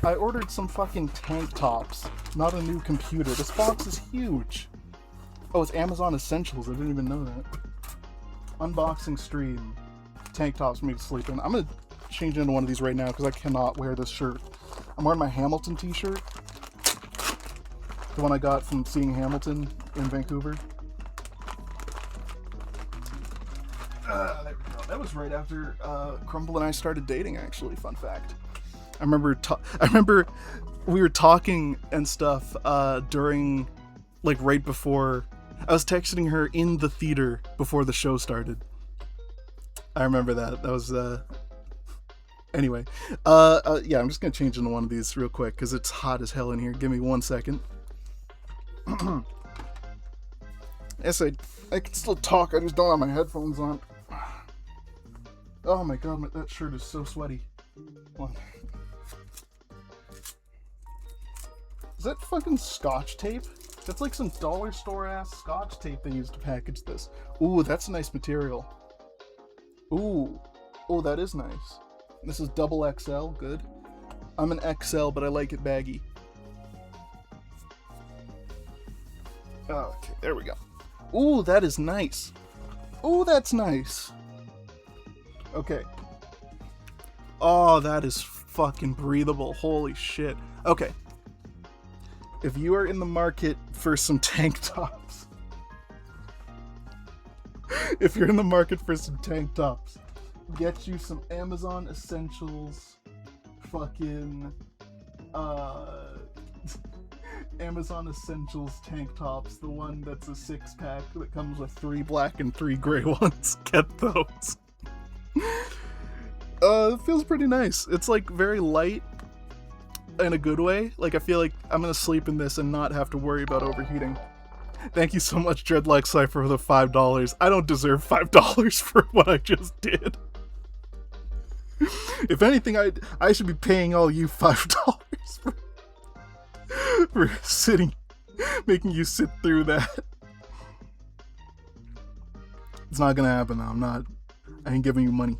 I ordered some fucking tank tops, not a new computer. This box is huge. Oh, it's Amazon Essentials. I didn't even know that. Unboxing stream. Tank tops for me to sleep in. I'm gonna change into one of these right now because I cannot wear this shirt. I'm wearing my Hamilton t-shirt. The one I got from seeing Hamilton in Vancouver. There we go. That was right after Crumble and I started dating, actually. Fun fact. I remember we were talking and stuff during, like, right before. I was texting her in the theater before the show started. I remember that. That was anyway. Yeah, I'm just gonna change into one of these real quick because it's hot as hell in here. Give me 1 second. Yes, I can still talk. I just don't have my headphones on. Oh my god, that shirt is so sweaty. Is that fucking Scotch tape? That's like some dollar store ass Scotch tape they used to package this. Ooh, that's a nice material. Ooh. Oh, that is nice. This is double XL, good. I'm an XL, but I like it baggy. Okay, there we go. Ooh, that is nice. Ooh, that's nice. Okay. Oh, that is fucking breathable. Holy shit. Okay. If you are in the market for some tank tops, get you some Amazon Essentials fucking Amazon Essentials tank tops, the one that's a 6-pack that comes with 3 black and 3 gray ones. Get those. It feels pretty nice. It's like very light in a good way. Like, I feel like I'm gonna sleep in this and not have to worry about overheating. Thank you so much, Dreadlock Cypher, for the $5. I don't deserve $5 for what I just did. If anything, I should be paying all you $5 for making you sit through that. It's not gonna happen though. I ain't giving you money.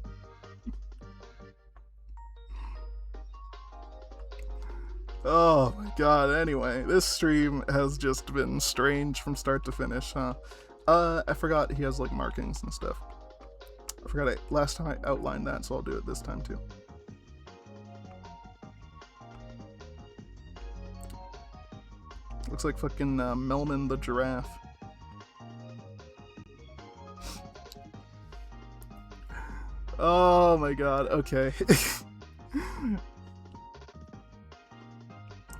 Oh my god, anyway, this stream has just been strange from start to finish, huh? I forgot he has like markings and stuff. I forgot last time I outlined that, so I'll do it this time too. Looks like fucking Melman the giraffe. Oh my god, okay.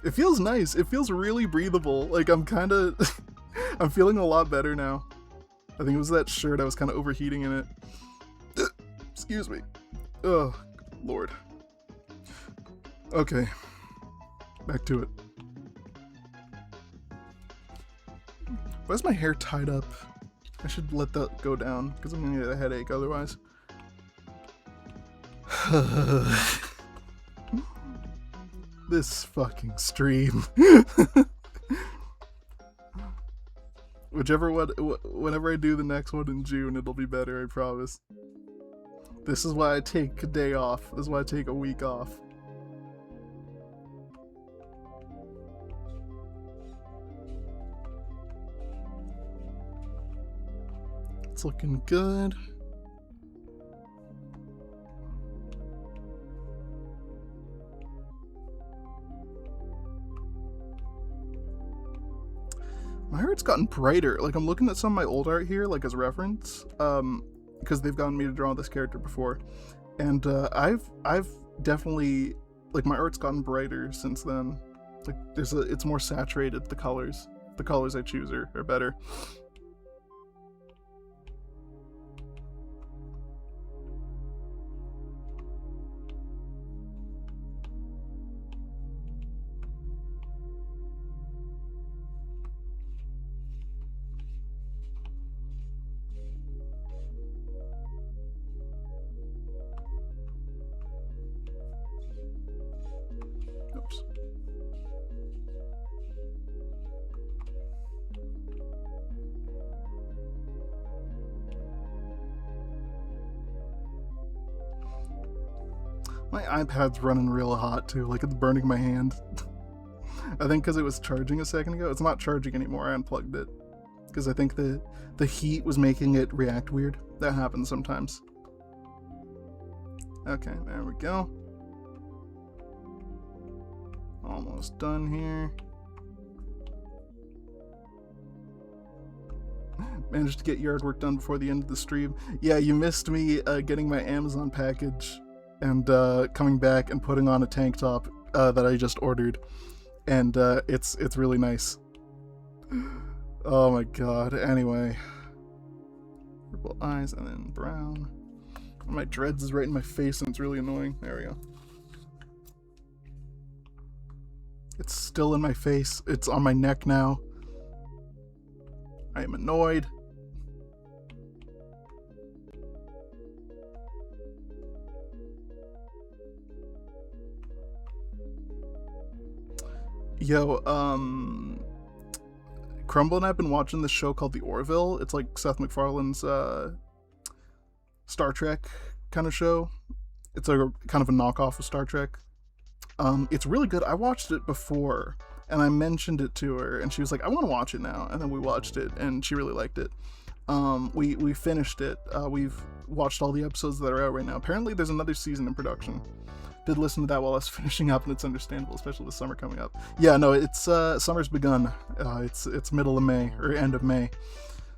It feels nice. It feels really breathable. Like, I'm feeling a lot better now. I think it was that shirt. I was kind of overheating in it. Excuse me. Oh, Lord. Okay, back to it. Why is my hair tied up? I should let that go down, because I'm gonna get a headache otherwise. This fucking stream. Whichever one, whenever I do the next one in June, it'll be better, I promise. This is why I take a day off. This is why I take a week off. It's looking good. My art's gotten brighter. Like, I'm looking at some of my old art here, like as a reference, because they've gotten me to draw this character before, and I've definitely, like, my art's gotten brighter since then. Like, it's more saturated. The colors I choose are better. Oops. My iPad's running real hot too, like it's burning my hand. I think because it was charging a second ago. It's not charging anymore, I unplugged it. Because I think the heat was making it react weird. That happens sometimes. Okay, there we go. Almost done here. Managed to get yard work done before the end of the stream. Yeah, you missed me getting my Amazon package and coming back and putting on a tank top that I just ordered. And it's really nice. Oh my god. Anyway. Purple eyes and then brown. My dreads is right in my face and it's really annoying. There we go. It's still in my face. It's on my neck now. I am annoyed. Yo, Crumble and I have been watching this show called The Orville. It's like Seth MacFarlane's Star Trek kind of show. It's a kind of a knockoff of Star Trek. It's really good. I watched it before, and I mentioned it to her, and she was like, I want to watch it now. And then we watched it, and she really liked it. We finished it. We've watched all the episodes that are out right now. Apparently there's another season in production. Did listen to that while I was finishing up, and it's understandable, especially with summer coming up. Yeah, no, it's summer's begun. It's middle of May, or end of May.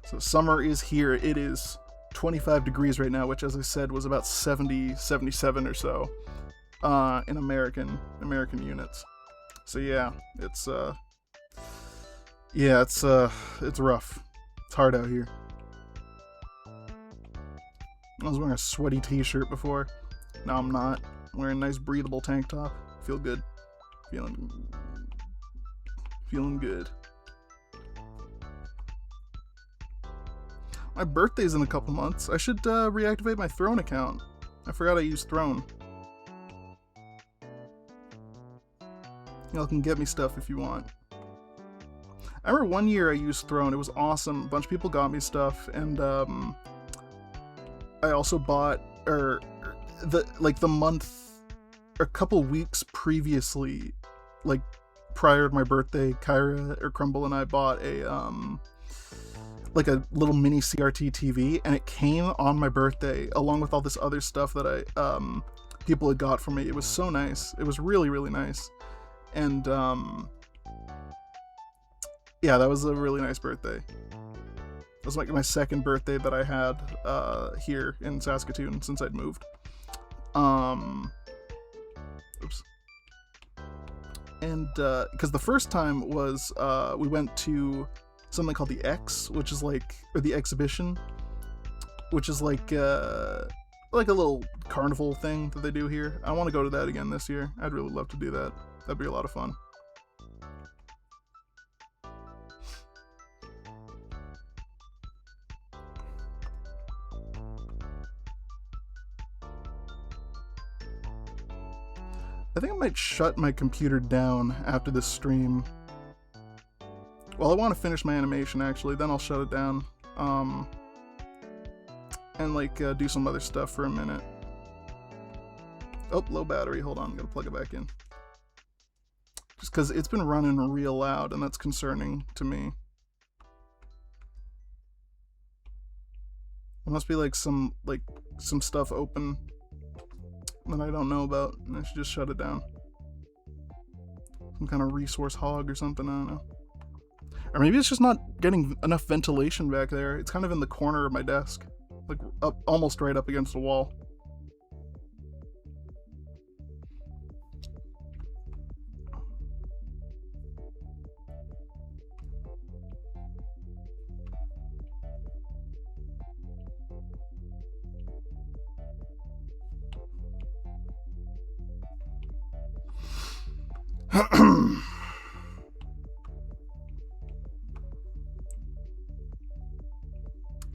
So summer is here. It is 25 degrees right now, which, as I said, was about 70, 77 or so in American units. So yeah, it's rough. It's hard out here. I was wearing a sweaty t-shirt before. Now I'm not. I'm wearing a nice breathable tank top. Feel good. Feeling good. My birthday's in a couple months. I should reactivate my Throne account. I forgot I used Throne. Y'all can get me stuff if you want. I remember one year I used Throne. It was awesome. A bunch of people got me stuff, and I also bought, the month, a couple weeks previously, like prior to my birthday, Kyra or Crumble and I bought a like a little mini CRT TV, and it came on my birthday along with all this other stuff that I people had got for me. It was so nice. It was really, really nice. And yeah, that was a really nice birthday. It was like my second birthday that I had here in Saskatoon since I'd moved. Oops. And because the first time was we went to something called the X, which is like, or the Exhibition, which is like like a little carnival thing that they do here. I want to go to that again this year. I'd really love to do that. That'd be a lot of fun. I think I might shut my computer down after this stream. Well, I want to finish my animation, actually. Then I'll shut it down. And, like, do some other stuff for a minute. Oh, low battery. Hold on. I'm going to plug it back in. Just because it's been running real loud, and that's concerning to me. There must be, like, some stuff open that I don't know about, and I should just shut it down. Some kind of resource hog or something, I don't know. Or maybe it's just not getting enough ventilation back there. It's kind of in the corner of my desk. Like, up, almost right up against the wall.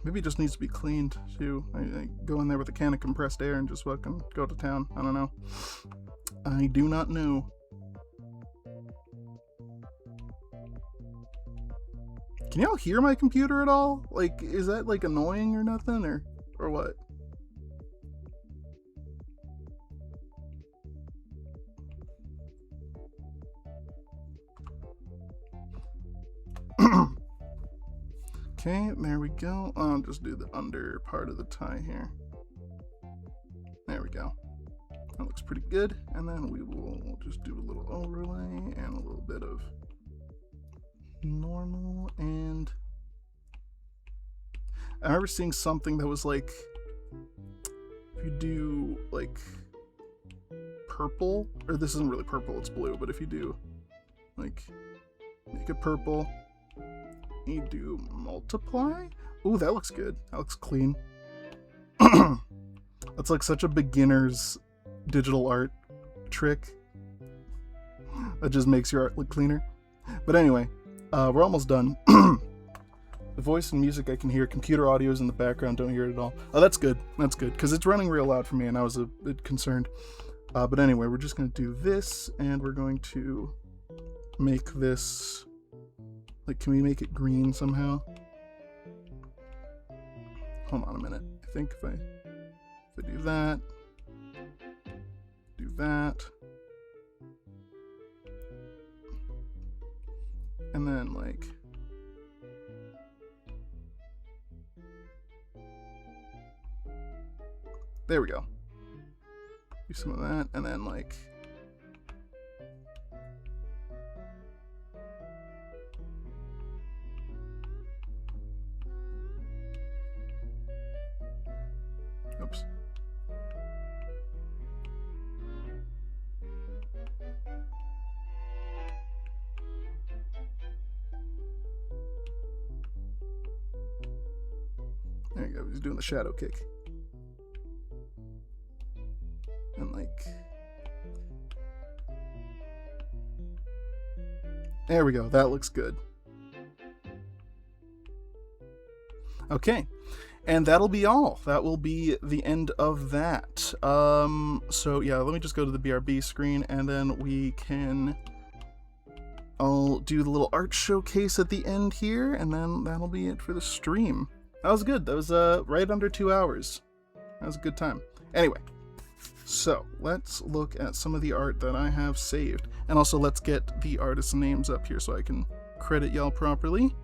Maybe it just needs to be cleaned too. I go in there with a can of compressed air and just fucking go to town. I don't know. I do not know. Can y'all hear my computer at all? Like, is that like annoying or nothing, or what? Okay, there we go. I'll just do the under part of the tie here. There we go. That looks pretty good. And then we'll just do a little overlay and a little bit of normal. And I remember seeing something that was like, if you do like purple, or this isn't really purple, it's blue, but if you do like make it purple, you do multiply. Ooh, that looks good. That looks clean. That's like such a beginner's digital art trick that just makes your art look cleaner. But anyway, we're almost done. The voice and music I can hear. Computer audio is in the background. Don't hear it at all. Oh, that's good. That's good, because it's running real loud for me, and I was a bit concerned. But anyway, we're just going to do this, and we're going to make this... Like, can we make it green somehow? Hold on a minute. I think if I do that, and then like, there we go. Do some of that, and then like, oops. There you go, he's doing the shadow kick. And like... There we go, that looks good. Okay. And that'll be all. That will be the end of that. So yeah, let me just go to the BRB screen, and then I'll do the little art showcase at the end here, and then that'll be it for the stream. That was good. That was right under 2 hours. That was a good time. Anyway, so let's look at some of the art that I have saved, and also let's get the artist names up here so I can credit y'all properly.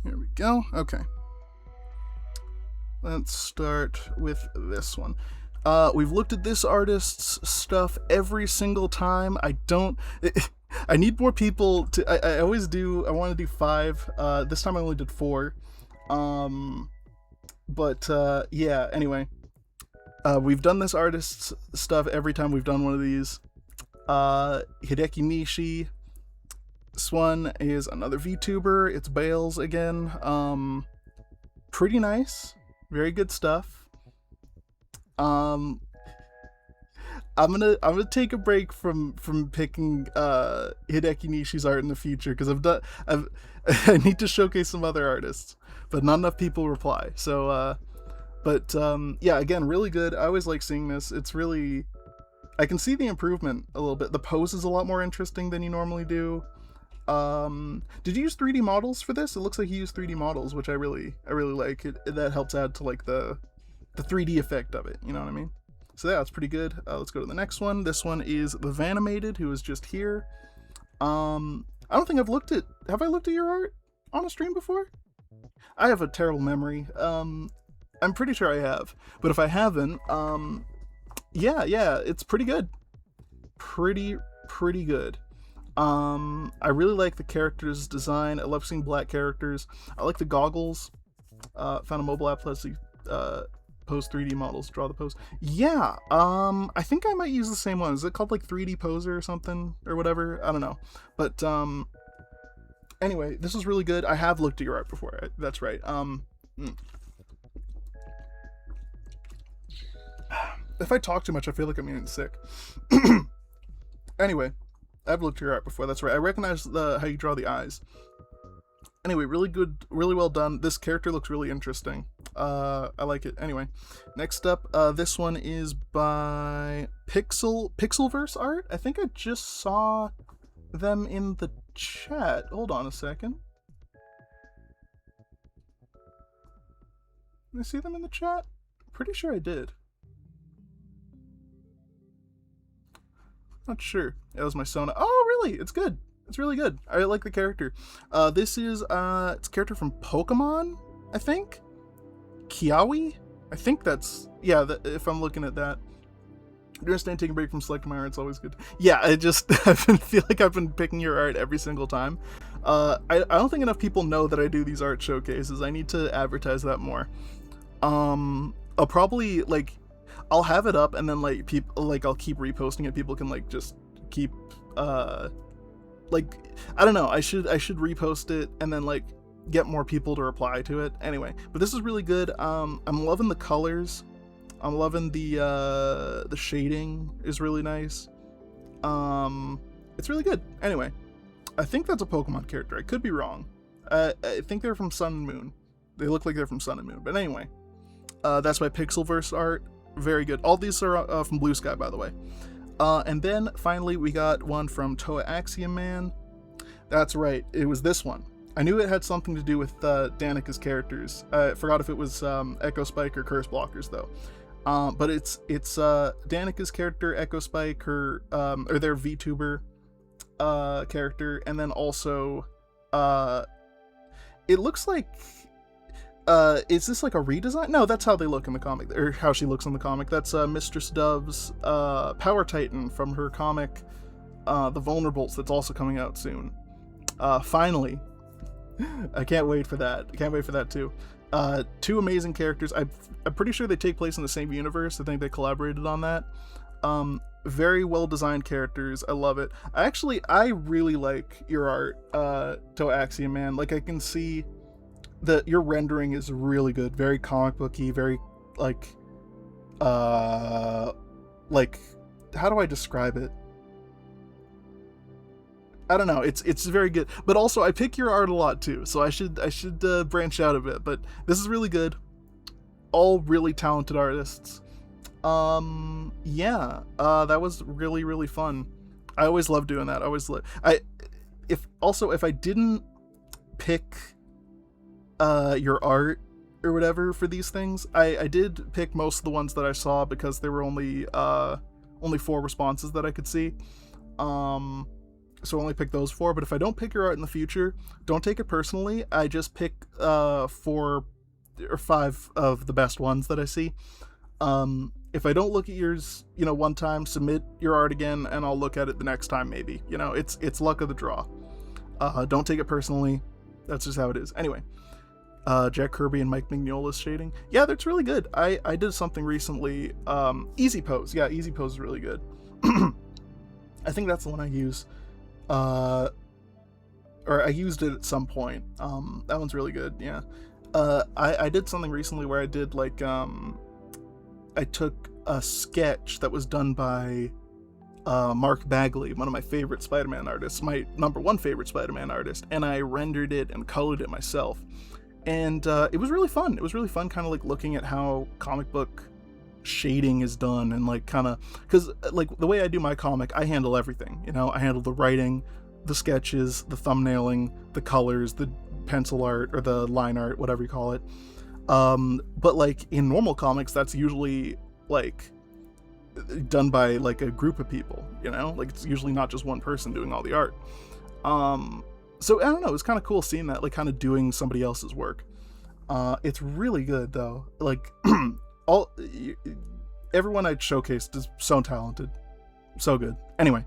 Here we go. Okay. Let's start with this one. We've looked at this artist's stuff every single time. I need more people to... I always do... I want to do 5. This time I only did 4. Yeah, anyway. We've done this artist's stuff every time we've done one of these. Hideki Nishi, This one is another VTuber. It's Bales again. Pretty nice. Very good stuff. I'm gonna take a break from picking Hideki Nishi's art in the future because I need to showcase some other artists, but not enough people reply. So yeah, again, really good. I always like seeing this. It's really, I can see the improvement a little bit. The pose is a lot more interesting than you normally do. Did you use 3D models for this? It looks like you used 3D models, which I really like. That helps add to like the 3D effect of it. You know what I mean? So yeah, it's pretty good. Let's go to the next one. This one is the Vanimated, who is just here. I don't think have I looked at your art on a stream before? I have a terrible memory. I'm pretty sure I have, but if I haven't, yeah, it's pretty good. Pretty good. I really like the characters design. I love seeing black characters. I like the goggles. Found a mobile app lets you pose 3D models, draw the pose. Yeah, I think I might use the same one. Is it called like 3D Poser or something or whatever? I don't know. But anyway, this is really good. I have looked at your art before. That's right. If I talk too much, I feel like I'm getting sick. Anyway, I've looked at your art before. That's right. I recognize how you draw the eyes. Anyway, really good, really well done. This character looks really interesting. I like it. Anyway, next up, this one is by Pixelverse Art. I think I just saw them in the chat. Hold on a second. Did I see them in the chat? Pretty sure I did. Not sure. That was my Sona. Oh, really? It's good. It's really good. I like the character. This is it's a character from Pokemon, I think. Kiawe? I think that's, yeah, if I'm looking at that. Understand taking a break from selecting my art, it's always good. Yeah, I feel like I've been picking your art every single time. I don't think enough people know that I do these art showcases. I need to advertise that more. I'll probably, like, I'll have it up and then, like, people, like, I'll keep reposting it. People can, like, just keep, like, I don't know, I should repost it and then, like, get more people to reply to it. Anyway, but this is really good. I'm loving the colors. I'm loving the shading is really nice. It's really good. Anyway, I think that's a Pokemon character. I could be wrong. I think they're from Sun and Moon. They look like they're from Sun and Moon. But anyway, that's by Pixelverse Art. Very good. All these are from Blue Sky, by the way. And then finally we got one from Toa Axiom Man. That's right. It was this one. I knew it had something to do with Danica's characters. I forgot if it was Echo Spike or Curse Blockers though. But it's Danica's character, Echo Spike, her or their VTuber character, and then also it looks like is this like a redesign? No, that's how they look in the comic, or how she looks in the comic. That's Mistress Dove's Power Titan from her comic, The Vulnerables, that's also coming out soon. Finally. I can't wait for that. I can't wait for that too. Two amazing characters. I'm pretty sure they take place in the same universe. I think they collaborated on that. Very well designed characters. I love it. I really like your art, Toa Axiom Man. Like, I can see that your rendering is really good. Very comic booky. Very like how do I describe it? I don't know. It's very good, but also I pick your art a lot too, so I should branch out a bit. But this is really good. All really talented artists. Yeah. That was really fun. I always love doing that. If I didn't pick your art or whatever for these things, I did pick most of the ones that I saw because there were only 4 responses that I could see. So I only pick those 4, but if I don't pick your art in the future, don't take it personally. I just pick 4 or 5 of the best ones that I see. If I don't look at yours, one time, submit your art again, and I'll look at it the next time maybe. It's luck of the draw. Don't take it personally. That's just how it is. Anyway, Jack Kirby and Mike Mignola's shading. Yeah, that's really good. I did something recently. Easy Pose. Yeah, Easy Pose is really good. I think that's the one I use. or I used it at some point. That one's really good. Yeah. I did something recently where I did like I took a sketch that was done by Mark Bagley, one of my favorite Spider-Man artists, my #1 favorite Spider-Man artist, and I rendered it and colored it myself. And it was really fun. It was really fun, kind of like looking at how comic book shading is done, and like kind of, because like the way I do my comic, I handle everything. You know, I handle the writing, the sketches, the thumbnailing, the colors, the pencil art or the line art, whatever you call it. But like in normal comics, that's usually like done by like a group of people, you know, like it's usually not just one person doing all the art. So I don't know, it's kind of cool seeing that, like kind of doing somebody else's work. It's really good though. Like everyone I showcased is so talented, so good. Anyway,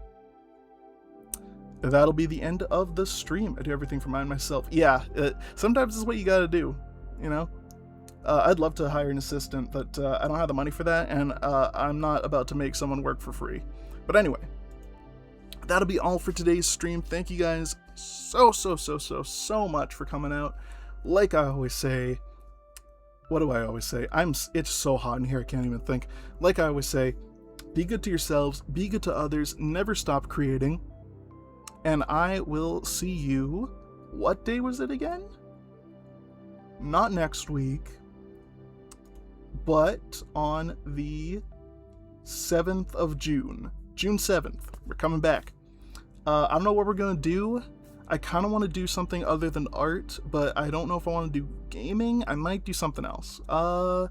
that'll be the end of the stream. I do everything for myself. Yeah, sometimes it's what you gotta do, you know. I'd love to hire an assistant, but I don't have the money for that, and I'm not about to make someone work for free. But anyway, that'll be all for today's stream. Thank you guys so much for coming out. Like I always say, what do I always say? It's so hot in here, I can't even think. Like I always say, be good to yourselves, be good to others, never stop creating. And I will see you, what day was it again? Not next week, but on the 7th of June. June 7th. We're coming back. I don't know what we're going to do. I kind of want to do something other than art, but I don't know if I want to do gaming. I might do something else. I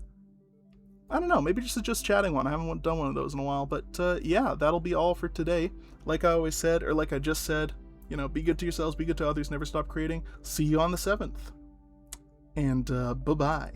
don't know. Maybe just chatting one. I haven't done one of those in a while. But yeah, that'll be all for today. Like I always said, or like I just said, you know, be good to yourselves, be good to others, never stop creating. See you on the 7th. And bye-bye.